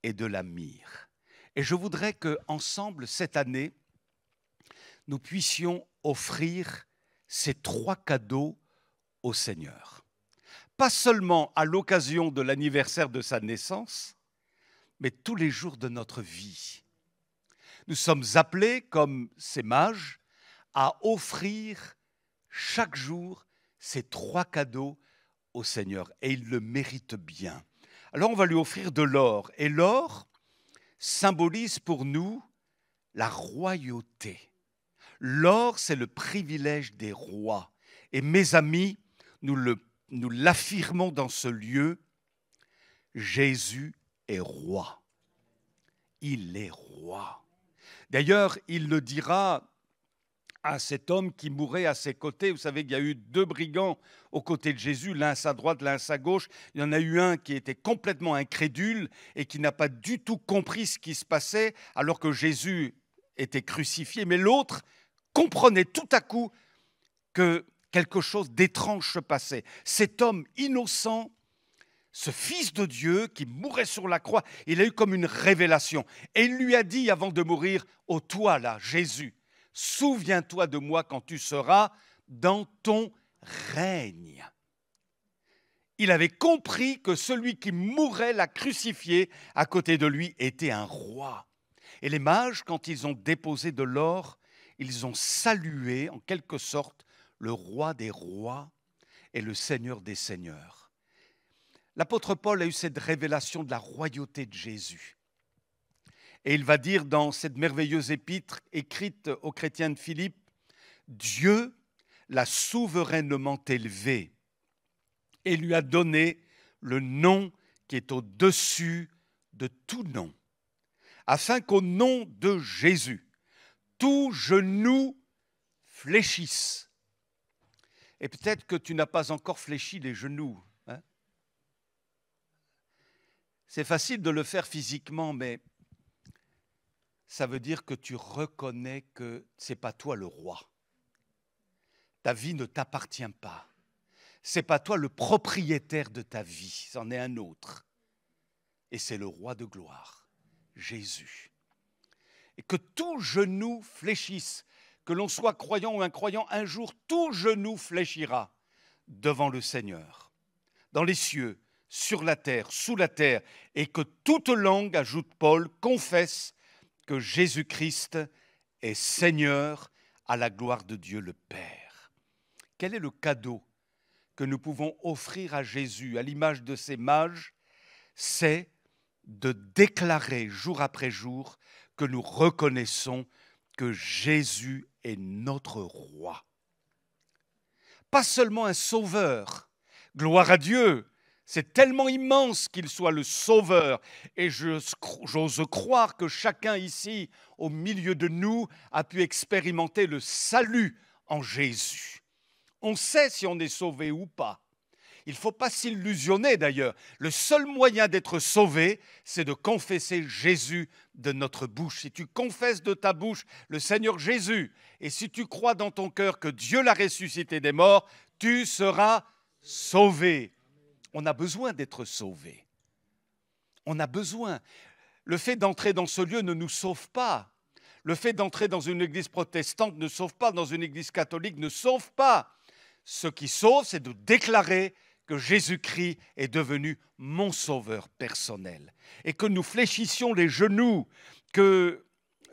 [SPEAKER 1] et de la myrrhe. Et je voudrais qu'ensemble, cette année, nous puissions offrir ces 3 cadeaux au Seigneur. Pas seulement à l'occasion de l'anniversaire de sa naissance, mais tous les jours de notre vie. Nous sommes appelés, comme ces mages, à offrir chaque jour ces 3 cadeaux au Seigneur. Et il le mérite bien. Alors on va lui offrir de l'or. Et l'or symbolise pour nous la royauté. L'or, c'est le privilège des rois. Et mes amis, nous l'affirmons dans ce lieu, Jésus est roi. Il est roi. D'ailleurs, il le dira à cet homme qui mourait à ses côtés. Vous savez qu'il y a eu 2 brigands aux côtés de Jésus, l'un à sa droite, l'un à sa gauche. Il y en a eu un qui était complètement incrédule et qui n'a pas du tout compris ce qui se passait alors que Jésus était crucifié. Mais l'autre comprenait tout à coup que quelque chose d'étrange se passait. Cet homme innocent, ce fils de Dieu qui mourait sur la croix, il a eu comme une révélation. Et il lui a dit avant de mourir, « Ô toi là, Jésus, souviens-toi de moi quand tu seras dans ton règne. » Il avait compris que celui qui mourait, l'a crucifié, à côté de lui, était un roi. Et les mages, quand ils ont déposé de l'or, ils ont salué, en quelque sorte, le roi des rois et le Seigneur des seigneurs. L'apôtre Paul a eu cette révélation de la royauté de Jésus. Et il va dire dans cette merveilleuse épître écrite aux chrétiens de Philippe, « Dieu l'a souverainement élevé et lui a donné le nom qui est au-dessus de tout nom, afin qu'au nom de Jésus, tout genou fléchisse. » Et peut-être que tu n'as pas encore fléchi les genoux. Hein? C'est facile de le faire physiquement, mais ça veut dire que tu reconnais que ce n'est pas toi le roi. Ta vie ne t'appartient pas. Ce n'est pas toi le propriétaire de ta vie, c'en est un autre. Et c'est le roi de gloire, Jésus. Et que tout genou fléchisse, que l'on soit croyant ou incroyant, un jour tout genou fléchira devant le Seigneur, dans les cieux, sur la terre, sous la terre, et que toute langue, ajoute Paul, confesse que Jésus-Christ est Seigneur à la gloire de Dieu le Père. Quel est le cadeau que nous pouvons offrir à Jésus, à l'image de ces mages? C'est de déclarer jour après jour que nous reconnaissons que Jésus est notre roi. Pas seulement un sauveur, gloire à Dieu, c'est tellement immense qu'il soit le sauveur. Et j'ose croire que chacun ici, au milieu de nous, a pu expérimenter le salut en Jésus. On sait si on est sauvé ou pas. Il ne faut pas s'illusionner d'ailleurs. Le seul moyen d'être sauvé, c'est de confesser Jésus de notre bouche. Si tu confesses de ta bouche le Seigneur Jésus, et si tu crois dans ton cœur que Dieu l'a ressuscité des morts, tu seras sauvé. On a besoin d'être sauvé. On a besoin. Le fait d'entrer dans ce lieu ne nous sauve pas. Le fait d'entrer dans une église protestante ne sauve pas, dans une église catholique ne sauve pas. Ce qui sauve, c'est de déclarer que Jésus-Christ est devenu mon sauveur personnel. Et que nous fléchissions les genoux, que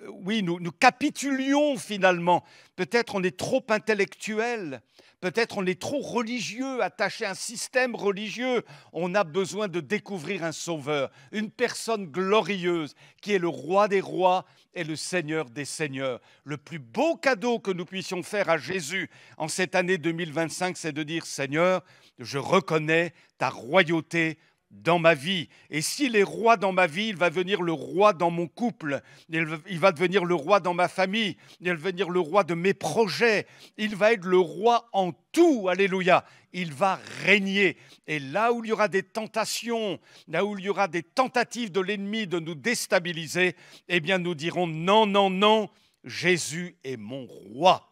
[SPEAKER 1] oui, nous capitulions finalement. Peut-être on est trop intellectuel, peut-être on est trop religieux, attaché à un système religieux. On a besoin de découvrir un sauveur, une personne glorieuse qui est le roi des rois et le Seigneur des seigneurs. Le plus beau cadeau que nous puissions faire à Jésus en cette année 2025, c'est de dire « Seigneur, je reconnais ta royauté dans ma vie. Et s'il est roi dans ma vie, il va devenir le roi dans mon couple, il va devenir le roi dans ma famille, il va devenir le roi de mes projets, il va être le roi en tout, alléluia. Il va régner. Et là où il y aura des tentations, là où il y aura des tentatives de l'ennemi de nous déstabiliser, eh bien nous dirons non, non, non, Jésus est mon roi.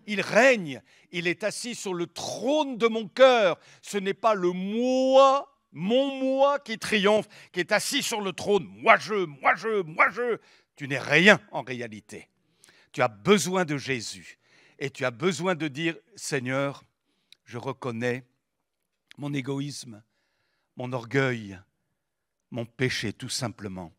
[SPEAKER 1] Il règne, il est assis sur le trône de mon cœur. Ce n'est pas le moi, mon moi qui triomphe, qui est assis sur le trône. Moi je. Tu n'es rien en réalité. Tu as besoin de Jésus et tu as besoin de dire, Seigneur, je reconnais mon égoïsme, mon orgueil, mon péché tout simplement.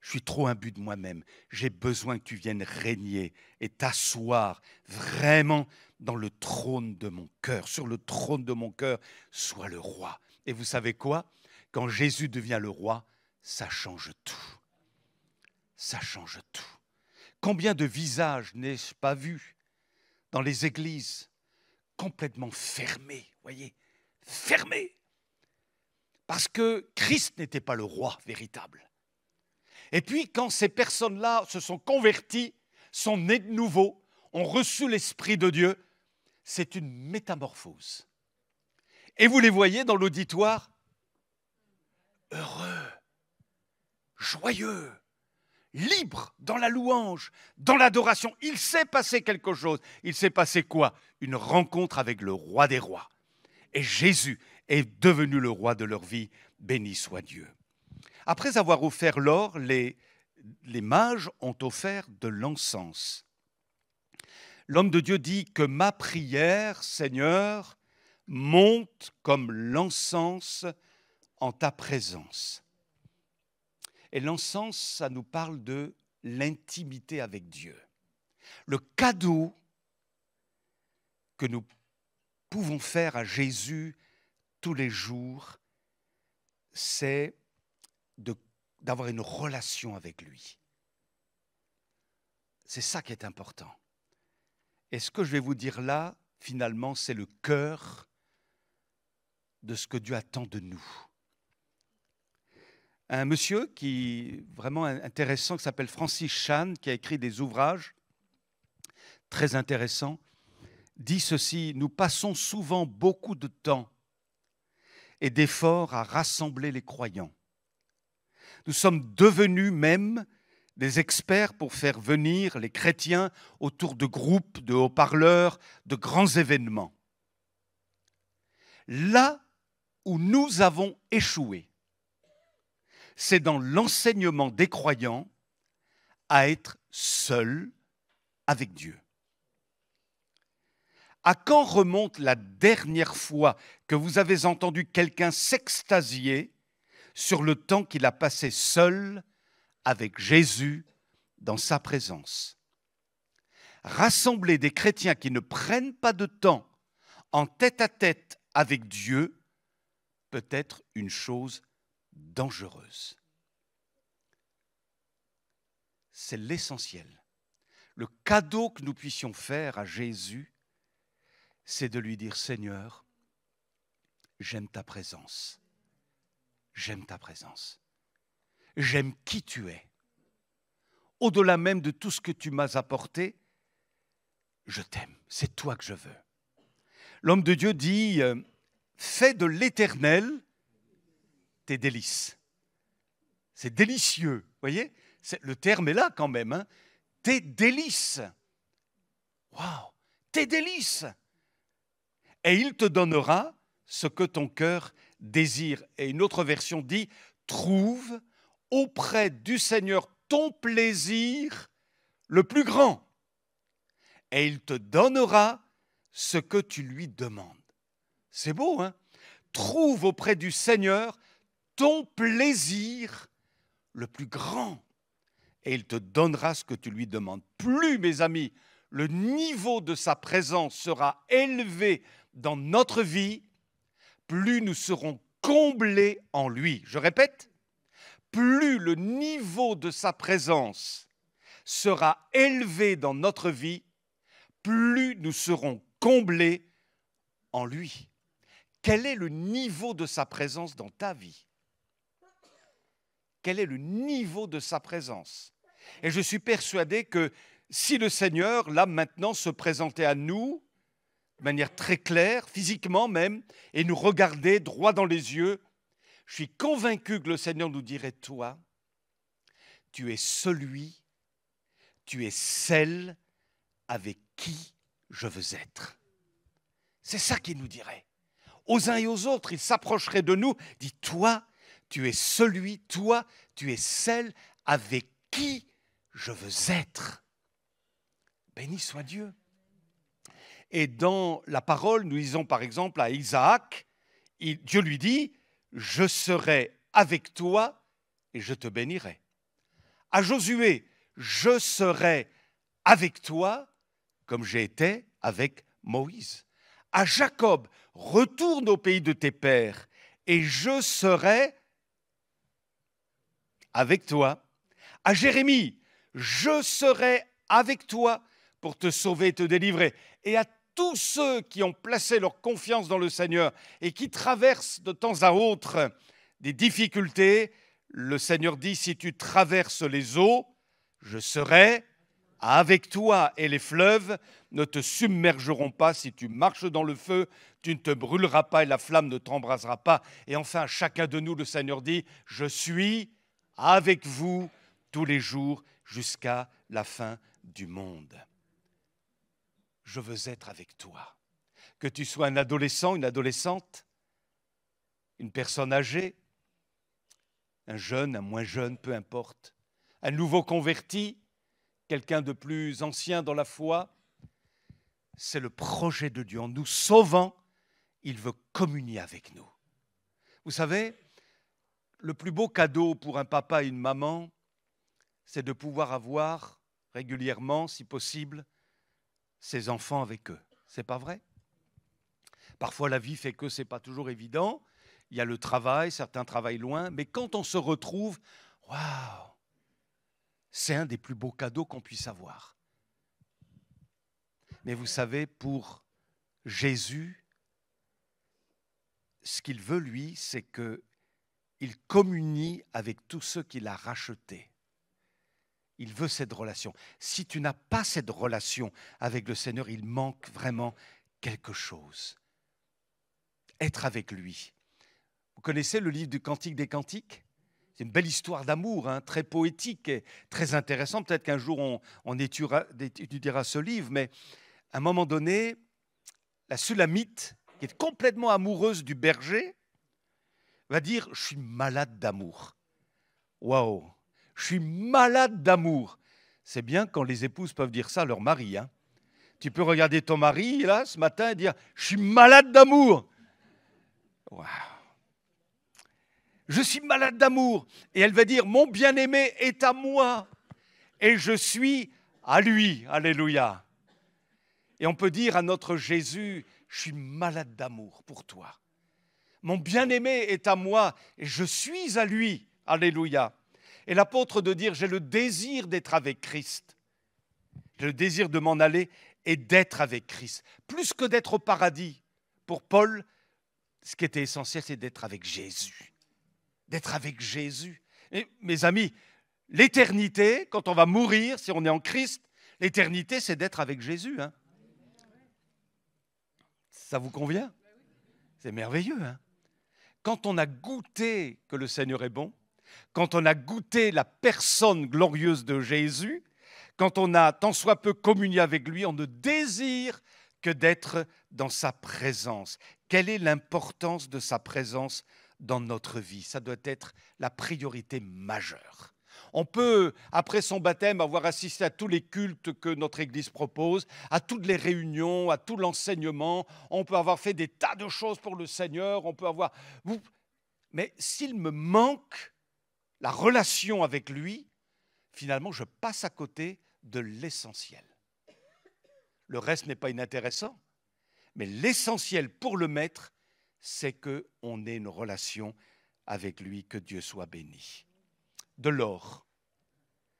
[SPEAKER 1] Je suis trop imbu de moi-même. J'ai besoin que tu viennes régner et t'asseoir vraiment dans le trône de mon cœur. Sur le trône de mon cœur, sois le roi. Et vous savez quoi? Quand Jésus devient le roi, ça change tout. Ça change tout. Combien de visages n'ai-je pas vus dans les églises complètement fermés, voyez, fermés. Parce que Christ n'était pas le roi véritable. Et puis, quand ces personnes-là se sont converties, sont nées de nouveau, ont reçu l'Esprit de Dieu, c'est une métamorphose. Et vous les voyez dans l'auditoire, heureux, joyeux, libres dans la louange, dans l'adoration. Il s'est passé quelque chose. Il s'est passé quoi? Une rencontre avec le roi des rois. Et Jésus est devenu le roi de leur vie. Béni soit Dieu. Après avoir offert l'or, les mages ont offert de l'encens. L'homme de Dieu dit que ma prière, Seigneur, monte comme l'encens en ta présence. Et l'encens, ça nous parle de l'intimité avec Dieu. Le cadeau que nous pouvons faire à Jésus tous les jours, c'est d'avoir une relation avec lui. C'est ça qui est important. Et ce que je vais vous dire là, finalement, c'est le cœur de ce que Dieu attend de nous. Un monsieur qui vraiment intéressant, qui s'appelle Francis Chan, qui a écrit des ouvrages très intéressants, dit ceci: nous passons souvent beaucoup de temps et d'efforts à rassembler les croyants. Nous sommes devenus même des experts pour faire venir les chrétiens autour de groupes, de haut-parleurs, de grands événements. Là où nous avons échoué, c'est dans l'enseignement des croyants à être seuls avec Dieu. À quand remonte la dernière fois que vous avez entendu quelqu'un s'extasier sur le temps qu'il a passé seul avec Jésus dans sa présence? Rassembler des chrétiens qui ne prennent pas de temps en tête-à-tête avec Dieu peut être une chose dangereuse. C'est l'essentiel. Le cadeau que nous puissions faire à Jésus, c'est de lui dire: Seigneur, j'aime ta présence. J'aime ta présence. J'aime qui tu es. Au-delà même de tout ce que tu m'as apporté, je t'aime. C'est toi que je veux. L'homme de Dieu dit: fais de l'Éternel tes délices. C'est délicieux, vous voyez? Le terme est là quand même. Hein? Tes délices. Waouh! Tes délices. Et il te donnera ce que ton cœur désire. Et une autre version dit: trouve auprès du Seigneur ton plaisir le plus grand. Et il te donnera ce que tu lui demandes. C'est beau, hein? Trouve auprès du Seigneur ton plaisir le plus grand. et il te donnera ce que tu lui demandes. Plus, mes amis, le niveau de sa présence sera élevé dans notre vie, plus nous serons comblés en lui. Je répète, plus le niveau de sa présence sera élevé dans notre vie, plus nous serons comblés en lui. Quel est le niveau de sa présence dans ta vie? Quel est le niveau de sa présence? Et je suis persuadé que si le Seigneur, là maintenant, se présentait à nous, de manière très claire, physiquement même, et nous regardait droit dans les yeux, je suis convaincu que le Seigneur nous dirait, toi, tu es celui, tu es celle avec qui je veux être. C'est ça qu'il nous dirait. Aux uns et aux autres, il s'approcherait de nous, dit, toi, tu es celui, toi, tu es celle avec qui je veux être. Béni soit Dieu. Et dans la parole, nous lisons par exemple à Isaac, Dieu lui dit, je serai avec toi et je te bénirai. À Josué, je serai avec toi comme j'ai été avec Moïse. À Jacob, retourne au pays de tes pères et je serai avec toi. À Jérémie, je serai avec toi pour te sauver et te délivrer. Et à tous ceux qui ont placé leur confiance dans le Seigneur et qui traversent de temps à autre des difficultés, le Seigneur dit, si tu traverses les eaux, je serai avec toi et les fleuves ne te submergeront pas. Si tu marches dans le feu, tu ne te brûleras pas et la flamme ne t'embrasera pas. Et enfin, à chacun de nous, le Seigneur dit, je suis avec vous tous les jours jusqu'à la fin du monde. Je veux être avec toi. Que tu sois un adolescent, une adolescente, une personne âgée, un jeune, un moins jeune, peu importe, un nouveau converti, quelqu'un de plus ancien dans la foi, c'est le projet de Dieu. En nous sauvant, il veut communier avec nous. Vous savez, le plus beau cadeau pour un papa et une maman, c'est de pouvoir avoir régulièrement, si possible, ses enfants avec eux. C'est pas vrai? Parfois, la vie fait que c'est pas toujours évident. Il y a le travail, certains travaillent loin, mais quand on se retrouve, waouh, c'est un des plus beaux cadeaux qu'on puisse avoir. Mais vous savez, pour Jésus, ce qu'il veut, lui, c'est qu'il communie avec tous ceux qu'il a rachetés. Il veut cette relation. Si tu n'as pas cette relation avec le Seigneur, il manque vraiment quelque chose. Être avec lui. Vous connaissez le livre du Cantique des Cantiques? C'est une belle histoire d'amour, hein, très poétique et très intéressante. Peut-être qu'un jour on étudiera ce livre, mais à un moment donné, la Sulamite, qui est complètement amoureuse du berger, va dire « Je suis malade d'amour ». Waouh! Je suis malade d'amour. C'est bien quand les épouses peuvent dire ça à leur mari. Hein. Tu peux regarder ton mari, là, ce matin, et dire « Je suis malade d'amour ». Waouh. Je suis malade d'amour. Et elle va dire « Mon bien-aimé est à moi et je suis à lui ». Alléluia. Et on peut dire à notre Jésus « Je suis malade d'amour pour toi. Mon bien-aimé est à moi et je suis à lui ». Alléluia. Et l'apôtre de dire, j'ai le désir d'être avec Christ. J'ai le désir de m'en aller et d'être avec Christ. Plus que d'être au paradis. Pour Paul, ce qui était essentiel, c'est d'être avec Jésus. D'être avec Jésus. Et mes amis, l'éternité, quand on va mourir, si on est en Christ, l'éternité, c'est d'être avec Jésus. Hein. Ça vous convient? C'est merveilleux. Hein. Quand on a goûté que le Seigneur est bon, quand on a goûté la personne glorieuse de Jésus, quand on a tant soit peu communié avec lui, on ne désire que d'être dans sa présence. Quelle est l'importance de sa présence dans notre vie? Ça doit être la priorité majeure. On peut, après son baptême, avoir assisté à tous les cultes que notre Église propose, à toutes les réunions, à tout l'enseignement. On peut avoir fait des tas de choses pour le Seigneur. On peut avoir... Mais s'il me manque la relation avec lui, finalement, je passe à côté de l'essentiel. Le reste n'est pas inintéressant, mais l'essentiel pour le maître, c'est qu'on ait une relation avec lui, que Dieu soit béni. De l'or,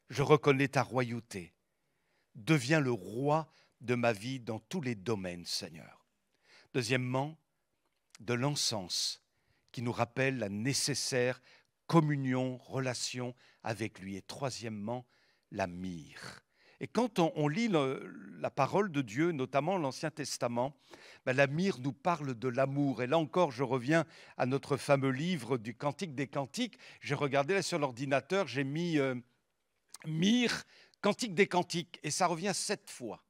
[SPEAKER 1] je reconnais ta royauté. Deviens le roi de ma vie dans tous les domaines, Seigneur. Deuxièmement, de l'encens qui nous rappelle la nécessaire communion, relation avec lui. Et troisièmement, la myrrhe. Et quand on lit la parole de Dieu, notamment l'Ancien Testament, la myrrhe nous parle de l'amour. Et là encore, je reviens à notre fameux livre du Cantique des Cantiques. J'ai regardé là sur l'ordinateur, j'ai mis myrrhe, Cantique des Cantiques, et ça revient 7 fois.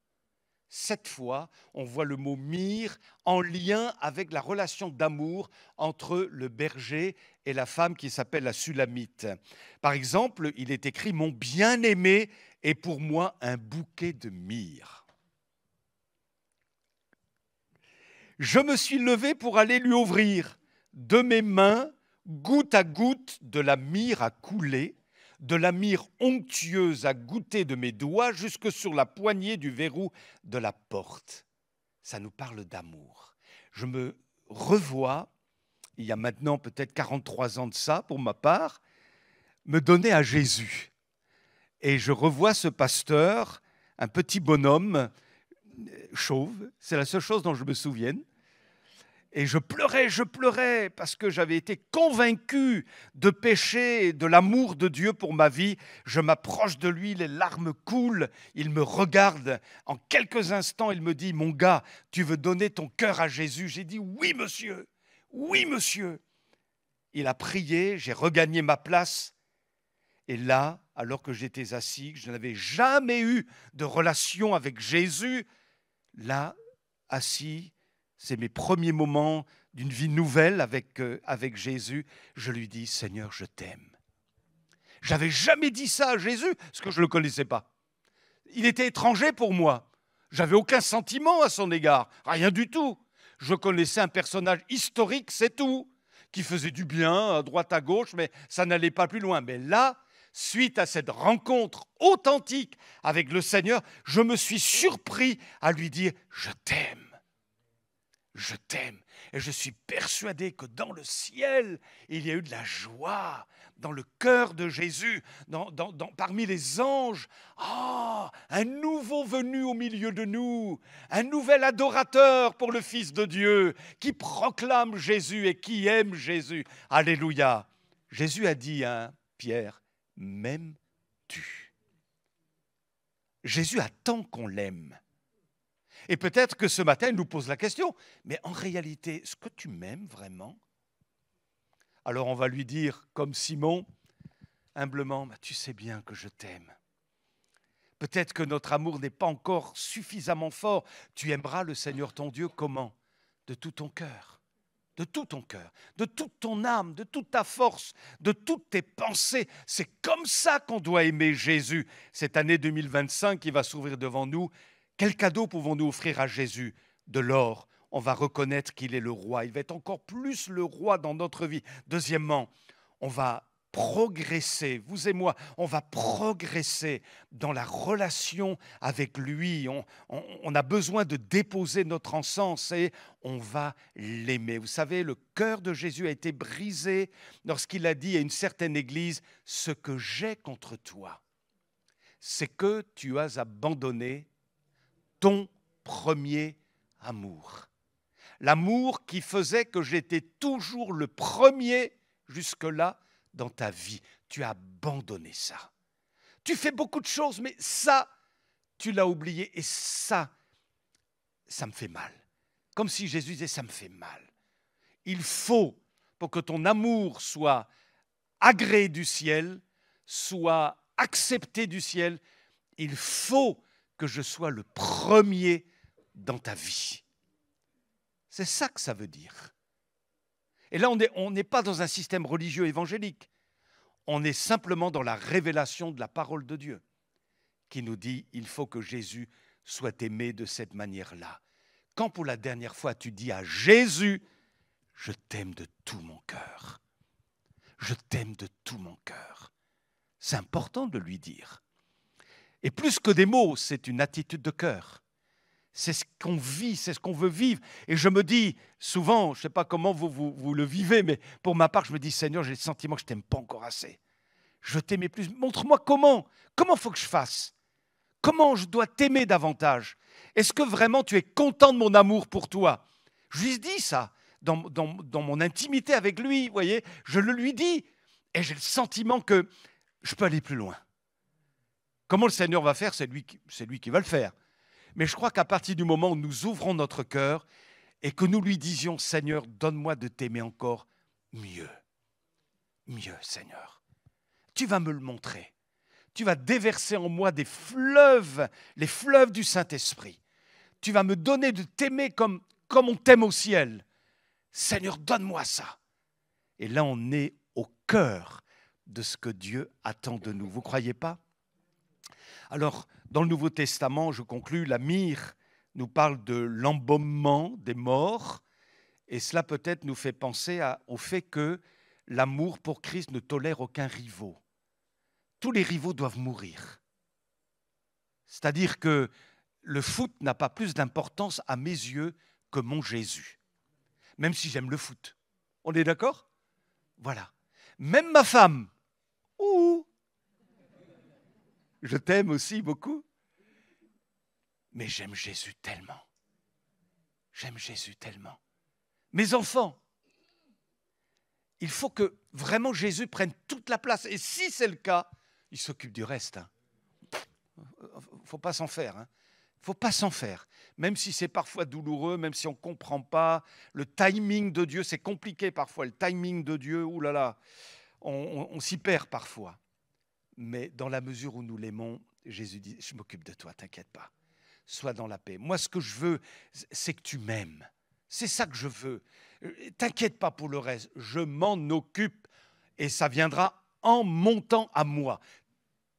[SPEAKER 1] 7 fois, on voit le mot myrrhe en lien avec la relation d'amour entre le berger et la femme qui s'appelle la Sulamite. Par exemple, il est écrit « Mon bien-aimé est pour moi un bouquet de myrrhe. Je me suis levé pour aller lui ouvrir. De mes mains, goutte à goutte, de la myrrhe a coulé, de la myrrhe onctueuse a goûté de mes doigts jusque sur la poignée du verrou de la porte. » Ça nous parle d'amour. Je me revois, il y a maintenant peut-être 43 ans de ça pour ma part, me donner à Jésus. Et je revois ce pasteur, un petit bonhomme chauve, c'est la seule chose dont je me souvienne. Et je pleurais parce que j'avais été convaincu de péché et de l'amour de Dieu pour ma vie. Je m'approche de lui, les larmes coulent, il me regarde. En quelques instants, il me dit « Mon gars, tu veux donner ton cœur à Jésus ?» J'ai dit « Oui, monsieur, oui, monsieur. » Il a prié, j'ai regagné ma place. Et là, alors que j'étais assis, que je n'avais jamais eu de relation avec Jésus, là, assis, c'est mes premiers moments d'une vie nouvelle avec Jésus. Je lui dis, Seigneur, je t'aime. J'avais jamais dit ça à Jésus, parce que je ne le connaissais pas. Il était étranger pour moi. J'avais aucun sentiment à son égard, rien du tout. Je connaissais un personnage historique, c'est tout, qui faisait du bien à droite à gauche, mais ça n'allait pas plus loin. Mais là, suite à cette rencontre authentique avec le Seigneur, je me suis surpris à lui dire « Je t'aime ». Je t'aime. Et je suis persuadé que dans le ciel, il y a eu de la joie dans le cœur de Jésus, parmi les anges. Ah, un nouveau venu au milieu de nous, un nouvel adorateur pour le Fils de Dieu, qui proclame Jésus et qui aime Jésus. Alléluia. Jésus a dit à Pierre, « M'aimes-tu » Jésus attend qu'on l'aime. Et peut-être que ce matin, il nous pose la question, mais en réalité, est-ce que tu m'aimes vraiment? Alors on va lui dire, comme Simon, humblement, tu sais bien que je t'aime. Peut-être que notre amour n'est pas encore suffisamment fort. Tu aimeras le Seigneur ton Dieu comment? De tout ton cœur, de tout ton cœur, de toute ton âme, de toute ta force, de toutes tes pensées. C'est comme ça qu'on doit aimer Jésus. Cette année 2025 qui va s'ouvrir devant nous, quel cadeau pouvons-nous offrir à Jésus? De l'or, on va reconnaître qu'il est le roi. Il va être encore plus le roi dans notre vie. Deuxièmement, on va progresser, vous et moi, on va progresser dans la relation avec lui. On a besoin de déposer notre encens et on va l'aimer. Vous savez, le cœur de Jésus a été brisé lorsqu'il a dit à une certaine église, « Ce que j'ai contre toi, c'est que tu as abandonné ton premier amour. » L'amour qui faisait que j'étais toujours le premier jusque-là dans ta vie. Tu as abandonné ça. Tu fais beaucoup de choses, mais ça, tu l'as oublié. Et ça me fait mal. Comme si Jésus disait, ça me fait mal. Il faut, pour que ton amour soit agréé du ciel, soit accepté du ciel, il faut que je sois le premier dans ta vie. C'est ça que ça veut dire. Et là, on n'est pas dans un système religieux évangélique. On est simplement dans la révélation de la parole de Dieu qui nous dit il faut que Jésus soit aimé de cette manière-là. Quand pour la dernière fois tu dis à Jésus, je t'aime de tout mon cœur. Je t'aime de tout mon cœur. C'est important de lui dire. Et plus que des mots, c'est une attitude de cœur. C'est ce qu'on vit, c'est ce qu'on veut vivre. Et je me dis souvent, je ne sais pas comment vous le vivez, mais pour ma part, je me dis, Seigneur, j'ai le sentiment que je ne t'aime pas encore assez. Je t'aimais plus. Montre-moi comment. Comment il faut que je fasse? Comment je dois t'aimer davantage? Est-ce que vraiment tu es content de mon amour pour toi? Je lui dis ça dans mon intimité avec lui, vous voyez. Je le lui dis. Et j'ai le sentiment que je peux aller plus loin. Comment le Seigneur va faire? C'est lui qui va le faire. Mais je crois qu'à partir du moment où nous ouvrons notre cœur et que nous lui disions, Seigneur, donne-moi de t'aimer encore mieux. Mieux, Seigneur. Tu vas me le montrer. Tu vas déverser en moi des fleuves, les fleuves du Saint-Esprit. Tu vas me donner de t'aimer comme on t'aime au ciel. Seigneur, donne-moi ça. Et là, on est au cœur de ce que Dieu attend de nous. Vous ne croyez pas? Alors, dans le Nouveau Testament, je conclus, la myrrhe nous parle de l'embaumement des morts, et cela peut-être nous fait penser au fait que l'amour pour Christ ne tolère aucun rivaux. Tous les rivaux doivent mourir. C'est-à-dire que le foot n'a pas plus d'importance à mes yeux que mon Jésus, même si j'aime le foot. On est d'accord? Voilà. Même ma femme, je t'aime aussi beaucoup, mais j'aime Jésus tellement. J'aime Jésus tellement. Mes enfants, il faut que vraiment Jésus prenne toute la place. Et si c'est le cas, il s'occupe du reste. Il ne faut pas s'en faire. Il ne faut pas s'en faire. Même si c'est parfois douloureux, même si on ne comprend pas. Le timing de Dieu, c'est compliqué parfois. Le timing de Dieu, oulala, on s'y perd parfois. Mais dans la mesure où nous l'aimons, Jésus dit, je m'occupe de toi, t'inquiète pas. Sois dans la paix. Moi, ce que je veux, c'est que tu m'aimes. C'est ça que je veux. T'inquiète pas pour le reste, je m'en occupe et ça viendra en montant à moi.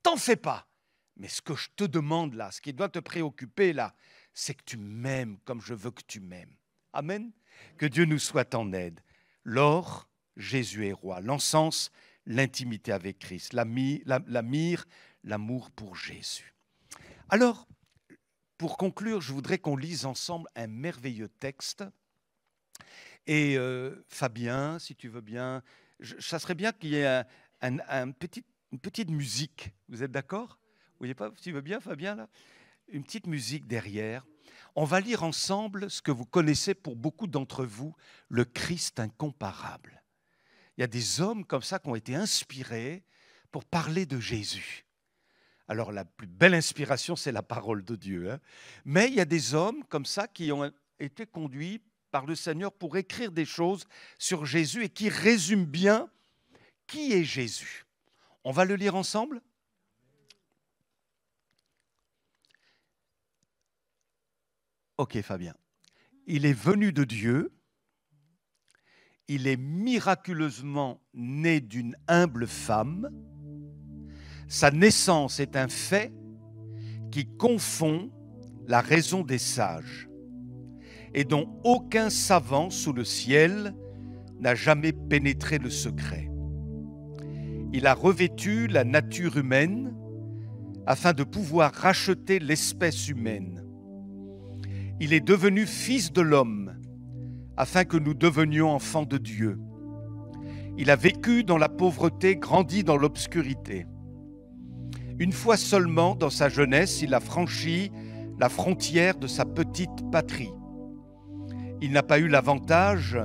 [SPEAKER 1] T'en fais pas. Mais ce que je te demande là, ce qui doit te préoccuper là, c'est que tu m'aimes comme je veux que tu m'aimes. Amen. Que Dieu nous soit en aide. L'or, Jésus est roi. L'encens, l'intimité avec Christ. La myrrhe, l'amour pour Jésus. Alors, pour conclure, je voudrais qu'on lise ensemble un merveilleux texte. Et Fabien, si tu veux bien, ça serait bien qu'il y ait une petite musique. Vous êtes d'accord? Vous voyez pas? Tu veux bien, Fabien, là? Une petite musique derrière. On va lire ensemble ce que vous connaissez pour beaucoup d'entre vous, le Christ incomparable. Il y a des hommes comme ça qui ont été inspirés pour parler de Jésus. Alors, la plus belle inspiration, c'est la parole de Dieu. Hein. Mais il y a des hommes comme ça qui ont été conduits par le Seigneur pour écrire des choses sur Jésus et qui résument bien qui est Jésus. On va le lire ensemble? Ok, Fabien. Il est venu de Dieu. Il est miraculeusement né d'une humble femme. Sa naissance est un fait qui confond la raison des sages et dont aucun savant sous le ciel n'a jamais pénétré le secret. Il a revêtu la nature humaine afin de pouvoir racheter l'espèce humaine. Il est devenu fils de l'homme afin que nous devenions enfants de Dieu. Il a vécu dans la pauvreté, grandi dans l'obscurité. Une fois seulement, dans sa jeunesse, il a franchi la frontière de sa petite patrie. Il n'a pas eu l'avantage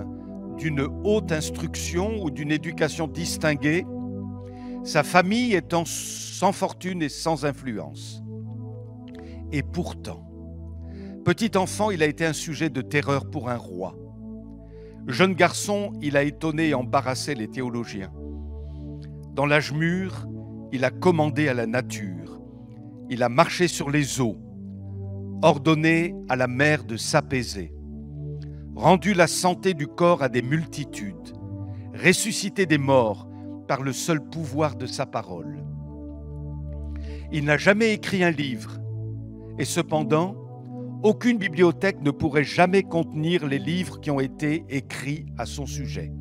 [SPEAKER 1] d'une haute instruction ou d'une éducation distinguée, sa famille étant sans fortune et sans influence. Et pourtant, petit enfant, il a été un sujet de terreur pour un roi. Jeune garçon, il a étonné et embarrassé les théologiens. Dans l'âge mûr, il a commandé à la nature. Il a marché sur les eaux, ordonné à la mer de s'apaiser, rendu la santé du corps à des multitudes, ressuscité des morts par le seul pouvoir de sa parole. Il n'a jamais écrit un livre, et cependant, aucune bibliothèque ne pourrait jamais contenir les livres qui ont été écrits à son sujet.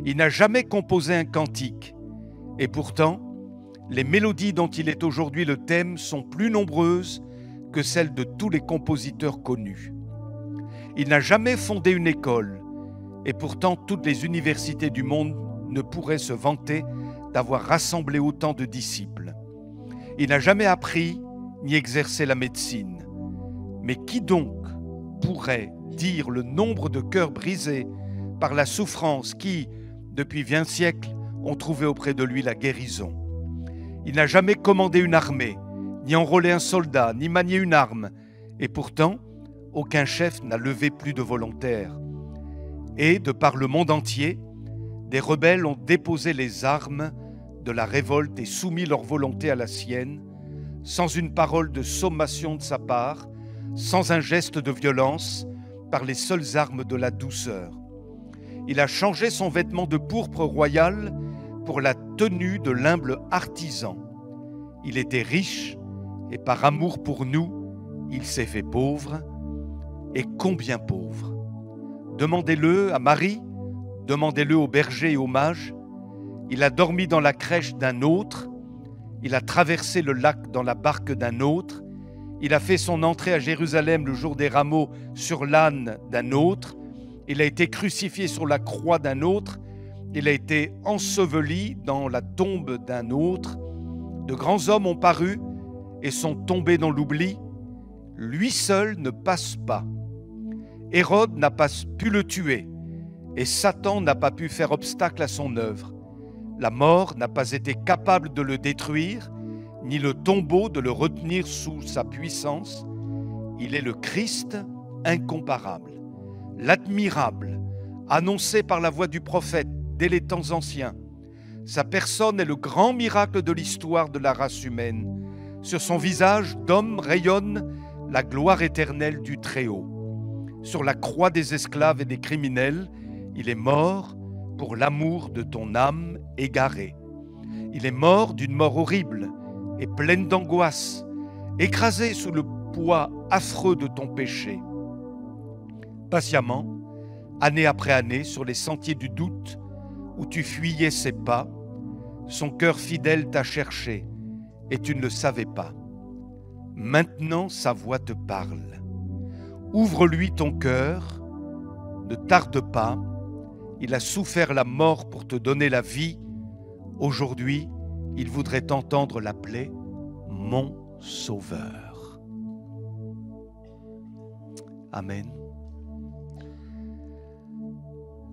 [SPEAKER 1] Il n'a jamais composé un cantique, et pourtant, Les mélodies dont il est aujourd'hui le thème sont plus nombreuses que celles de tous les compositeurs connus. Il n'a jamais fondé une école, et pourtant toutes les universités du monde ne pourraient se vanter d'avoir rassemblé autant de disciples. Il n'a jamais appris ni exercé la médecine. Mais qui donc pourrait dire le nombre de cœurs brisés par la souffrance qui, depuis 20 siècles, ont trouvé auprès de lui la guérison? Il n'a jamais commandé une armée, ni enrôlé un soldat, ni manié une arme, et pourtant, aucun chef n'a levé plus de volontaires. Et, de par le monde entier, des rebelles ont déposé les armes de la révolte et soumis leur volonté à la sienne, sans une parole de sommation de sa part, sans un geste de violence, par les seules armes de la douceur. Il a changé son vêtement de pourpre royal pour la tenue de l'humble artisan. Il était riche, et par amour pour nous, il s'est fait pauvre, et combien pauvre. Demandez-le à Marie, demandez-le aux bergers et aux mages. Il a dormi dans la crèche d'un autre, il a traversé le lac dans la barque d'un autre, il a fait son entrée à Jérusalem le jour des rameaux sur l'âne d'un autre, il a été crucifié sur la croix d'un autre, il a été enseveli dans la tombe d'un autre. De grands hommes ont paru et sont tombés dans l'oubli. Lui seul ne passe pas. Hérode n'a pas pu le tuer et Satan n'a pas pu faire obstacle à son œuvre. La mort n'a pas été capable de le détruire, ni le tombeau de le retenir sous sa puissance. Il est le Christ incomparable, l'admirable, annoncé par la voix du prophète dès les temps anciens. Sa personne est le grand miracle de l'histoire de la race humaine. Sur son visage d'homme rayonne la gloire éternelle du Très-Haut. Sur la croix des esclaves et des criminels, il est mort pour l'amour de ton âme égarée. Il est mort d'une mort horrible et pleine d'angoisse, écrasé sous le poids affreux de ton péché. Patiemment, année après année, sur les sentiers du doute, où tu fuyais ses pas, son cœur fidèle t'a cherché, et tu ne le savais pas. Maintenant, sa voix te parle. Ouvre-lui ton cœur, ne tarde pas. Il a souffert la mort pour te donner la vie. Aujourd'hui, il voudrait t'entendre l'appeler mon Sauveur. Amen.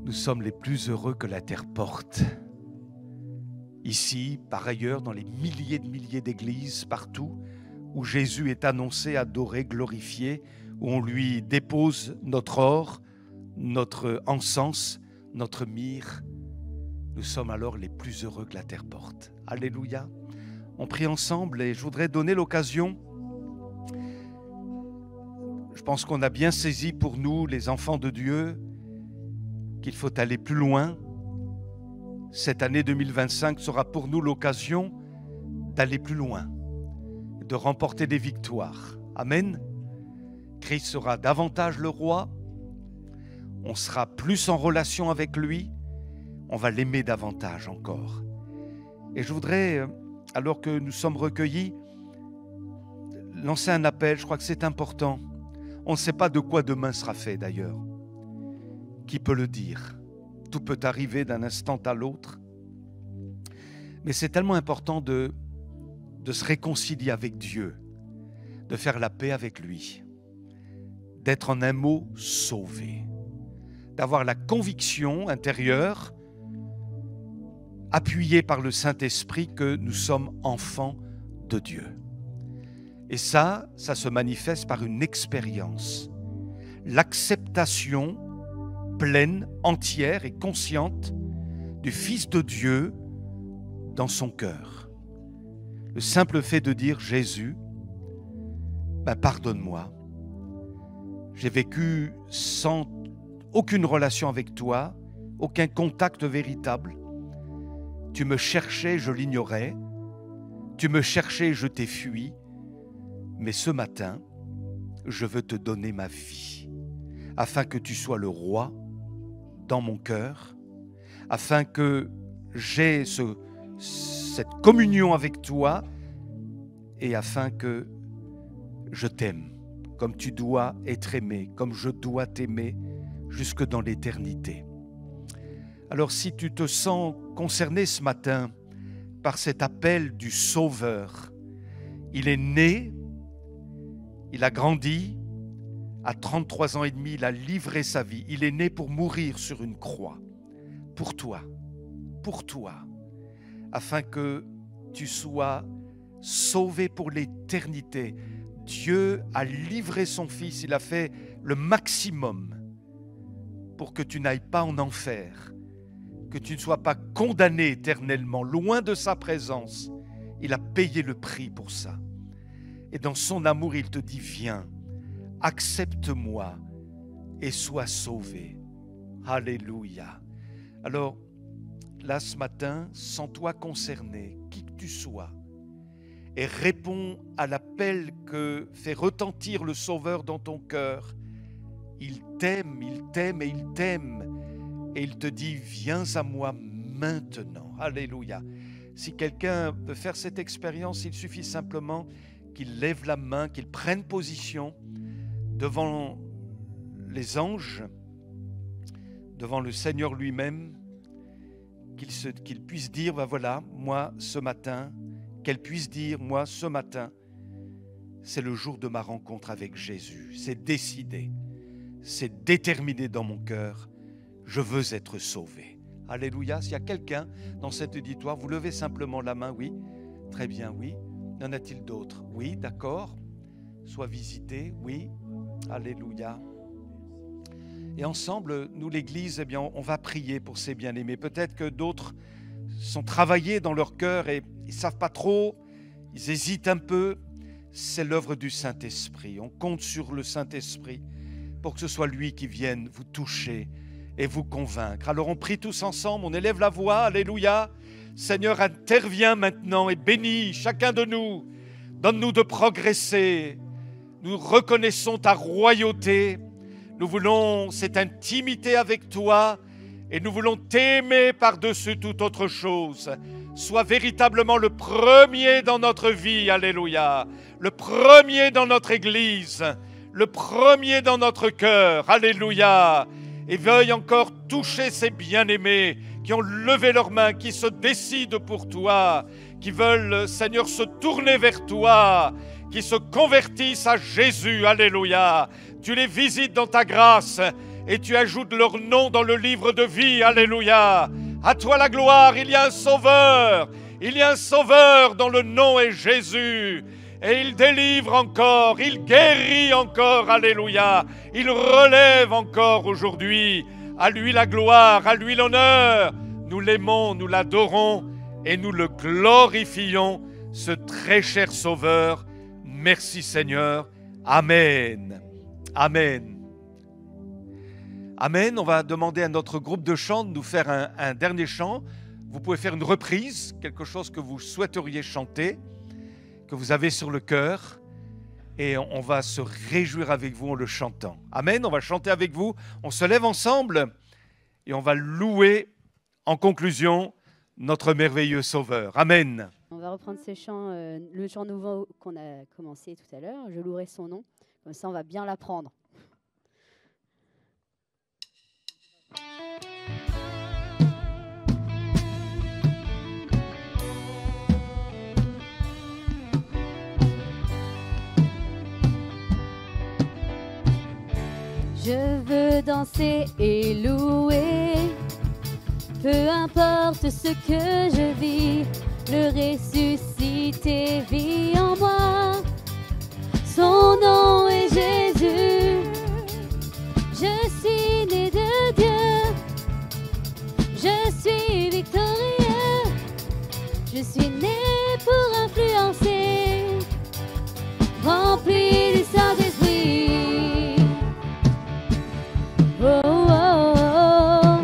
[SPEAKER 1] Nous sommes les plus heureux que la terre porte. Ici, par ailleurs, dans les milliers de milliers d'églises, partout, où Jésus est annoncé, adoré, glorifié, où on lui dépose notre or, notre encens, notre myrrhe, nous sommes alors les plus heureux que la terre porte. Alléluia. On prie ensemble et je voudrais donner l'occasion. Je pense qu'on a bien saisi pour nous, les enfants de Dieu, qu'il faut aller plus loin. Cette année 2025 sera pour nous l'occasion d'aller plus loin, de remporter des victoires. Amen. Christ sera davantage le roi, on sera plus en relation avec lui, on va l'aimer davantage encore. Et je voudrais, alors que nous sommes recueillis, lancer un appel, je crois que c'est important. On ne sait pas de quoi demain sera fait d'ailleurs. Qui peut le dire? Tout peut arriver d'un instant à l'autre. Mais c'est tellement important de se réconcilier avec Dieu, de faire la paix avec lui, d'être en un mot sauvé, d'avoir la conviction intérieure, appuyée par le Saint-Esprit, que nous sommes enfants de Dieu. Et ça se manifeste par une expérience, l'acceptation pleine, entière et consciente du Fils de Dieu dans son cœur. Le simple fait de dire « Jésus, pardonne-moi, j'ai vécu sans aucune relation avec toi, aucun contact véritable. Tu me cherchais, je l'ignorais. Tu me cherchais, je t'ai fui. Mais ce matin, je veux te donner ma vie, afin que tu sois le roi dans mon cœur, afin que j'ai ce cette communion avec toi et afin que je t'aime comme tu dois être aimé, comme je dois t'aimer jusque dans l'éternité. Alors si tu te sens concerné ce matin par cet appel du Sauveur, il est né, il a grandi, à 33 ans et demi, il a livré sa vie. Il est né pour mourir sur une croix, pour toi, afin que tu sois sauvé pour l'éternité. Dieu a livré son Fils, il a fait le maximum pour que tu n'ailles pas en enfer, que tu ne sois pas condamné éternellement, loin de sa présence. Il a payé le prix pour ça. Et dans son amour, il te dit, viens, accepte-moi et sois sauvé. Alléluia. Alors, là ce matin, sens-toi concerné, qui que tu sois, et réponds à l'appel que fait retentir le Sauveur dans ton cœur. Il t'aime et il t'aime. Et il te dit, viens à moi maintenant. Alléluia. Si quelqu'un veut faire cette expérience, il suffit simplement qu'il lève la main, qu'il prenne position devant les anges, devant le Seigneur lui-même, qu'il puisse dire, ben voilà, moi ce matin, qu'elle puisse dire, moi ce matin, c'est le jour de ma rencontre avec Jésus. C'est décidé, c'est déterminé dans mon cœur, je veux être sauvé. Alléluia. S'il y a quelqu'un dans cet auditoire, vous levez simplement la main, oui, très bien, oui. Y en a-t-il d'autres? Oui, d'accord. Soit visité, oui. Alléluia. Et ensemble, nous l'Église, eh bien, on va prier pour ces bien-aimés. Peut-être que d'autres sont travaillés dans leur cœur et ils ne savent pas trop, ils hésitent un peu. C'est l'œuvre du Saint-Esprit. On compte sur le Saint-Esprit pour que ce soit lui qui vienne vous toucher et vous convaincre. Alors on prie tous ensemble, on élève la voix, alléluia. Seigneur, interviens maintenant et bénis chacun de nous. Donne-nous de progresser. Nous reconnaissons ta royauté. Nous voulons cette intimité avec toi et nous voulons t'aimer par-dessus toute autre chose. Sois véritablement le premier dans notre vie, alléluia. Le premier dans notre Église, le premier dans notre cœur, alléluia. Et veuille encore toucher ces bien-aimés qui ont levé leurs mains, qui se décident pour toi, qui veulent, Seigneur, se tourner vers toi, qui se convertissent à Jésus, alléluia. Tu les visites dans ta grâce et tu ajoutes leur nom dans le livre de vie, alléluia. À toi la gloire, il y a un sauveur dont le nom est Jésus. Et il délivre encore, il guérit encore, alléluia. Il relève encore aujourd'hui. À lui la gloire, à lui l'honneur. Nous l'aimons, nous l'adorons et nous le glorifions, ce très cher Sauveur. Merci Seigneur. Amen. Amen. Amen. On va demander à notre groupe de chant de nous faire un dernier chant. Vous pouvez faire une reprise, quelque chose que vous souhaiteriez chanter, que vous avez sur le cœur, et on va se réjouir avec vous en le chantant. Amen, on va chanter avec vous, on se lève ensemble et on va louer en conclusion notre merveilleux Sauveur. Amen.
[SPEAKER 3] On va reprendre ces chants, le chant nouveau qu'on a commencé tout à l'heure, je louerai son nom, comme ça on va bien l'apprendre. Je veux danser et louer, peu importe ce que je vis, le ressuscité vit en moi. Son nom est Jésus, je suis né de Dieu, je suis victorieux, je suis né pour influencer, rempli du Saint-Esprit. Oh, oh,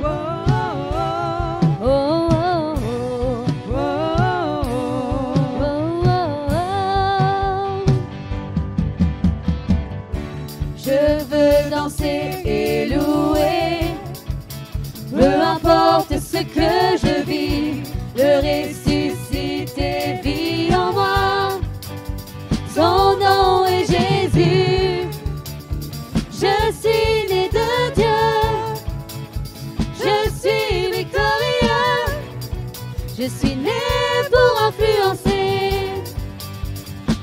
[SPEAKER 3] oh, oh, oh, oh, je veux danser et louer, peu importe ce que je vis, le ressuscité Je suis né pour influencer,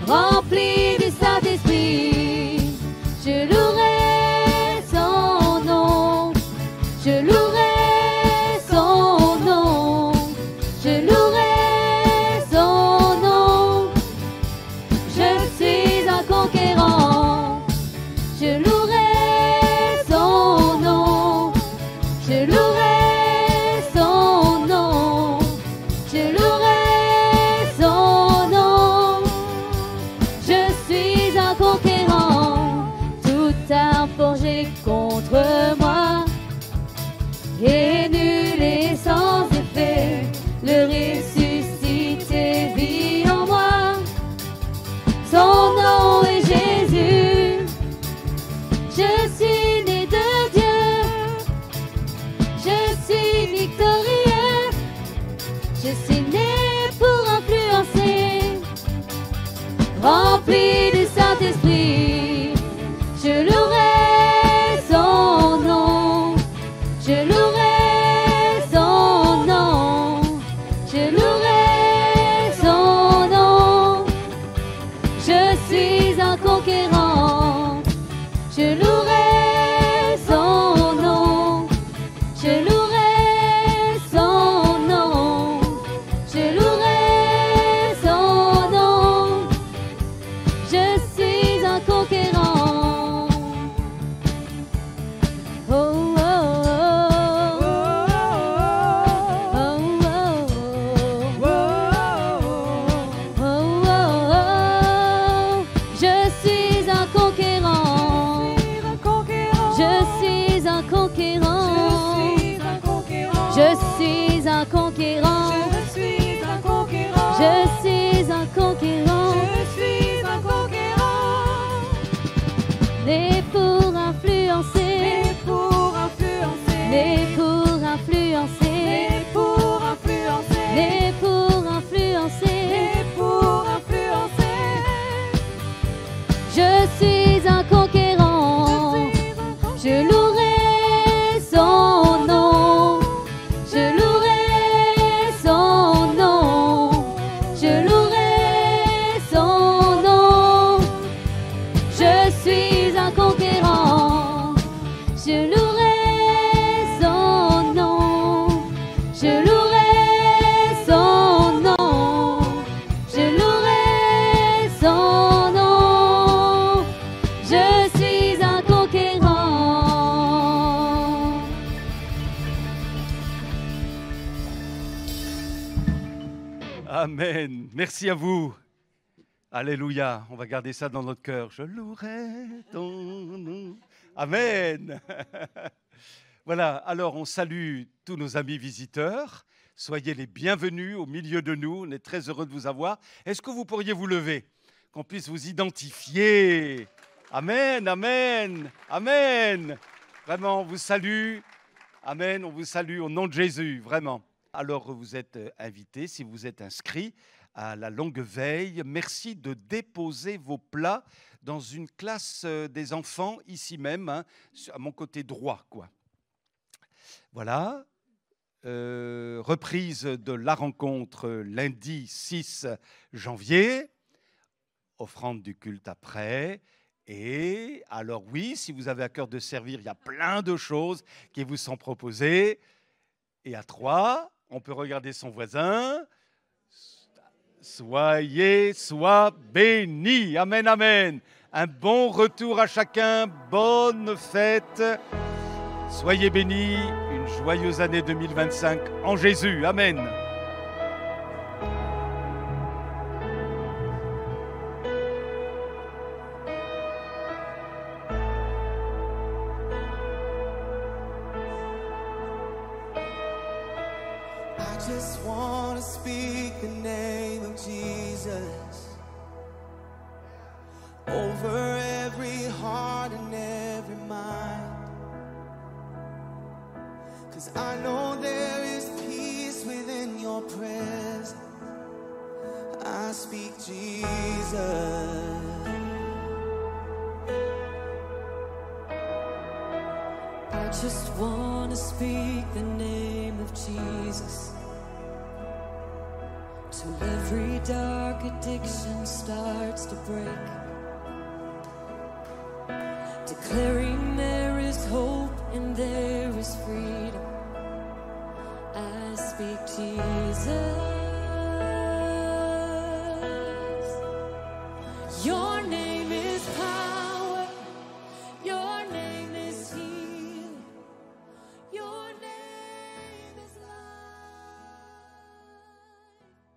[SPEAKER 3] rempli du Saint-Esprit. Je louerai son nom, je louerai son nom, je louerai son nom. Je suis un conquérant, je louerai son nom, je louerai son nom, je louerai son nom. Je suis un conquérant, toute arme forgée contre moi est nulle et sans effet. Le ressuscité vit en moi, son nom est Jésus. Je suis né de Dieu, je suis victorieux. Je suis né pour influencer, rempli du Saint-Esprit. Je louerai son nom, je louerai son nom, je louerai son nom. Je suis un conquérant, je louerai son nom, je louerai son nom, je louerai son nom. Je suis un conquérant. Oh, oh, oh, oh, oh, oh, oh. Je suis un conquérant. Je suis un conquérant. Je suis un conquérant. Je suis un conquérant. Né pour influencer. Né pour influencer. Né pour influencer. Né pour influencer. Je suis un conquérant. Je louerai son nom. Je louerai son nom. Je louerai son nom. Je suis un conquérant. Je louerai son nom. Je louerai son nom. Je louerai son nom. Je suis un conquérant.
[SPEAKER 1] Amen. Merci à vous. Alléluia. On va garder ça dans notre cœur. Je louerai ton nom. Amen. Voilà. Alors, on salue tous nos amis visiteurs. Soyez les bienvenus au milieu de nous. On est très heureux de vous avoir. Est-ce que vous pourriez vous lever? Qu'on puisse vous identifier. Amen, amen, amen. Vraiment, on vous salue. Amen, on vous salue au nom de Jésus, vraiment. Alors, vous êtes invités, si vous êtes inscrits à la longue veille. Merci de déposer vos plats dans une classe des enfants, ici même, hein, à mon côté droit, quoi. Voilà. Reprise de la rencontre lundi 6 janvier. Offrande du culte après. Et alors oui, si vous avez à cœur de servir, il y a plein de choses qui vous sont proposées. Et à 3, on peut regarder son voisin. Sois bénis. Amen, amen. Un bon retour à chacun. Bonne fête. Soyez bénis. Une joyeuse année 2025 en Jésus. Amen.
[SPEAKER 5] I just want to speak the name of Jesus over every heart and every mind. 'Cause I know there is peace within your presence. I speak Jesus.
[SPEAKER 6] I just want to speak the name of Jesus over every heart and every mind. 'Cause I know there is peace within your presence. I speak Jesus. I just want to speak the name of Jesus over every heart and every mind. 'Cause I know there is peace within your presence. I speak Jesus. I just want to speak the name of Jesus till every dark addiction starts to break. Declaring there is hope and there is freedom. I speak Jesus.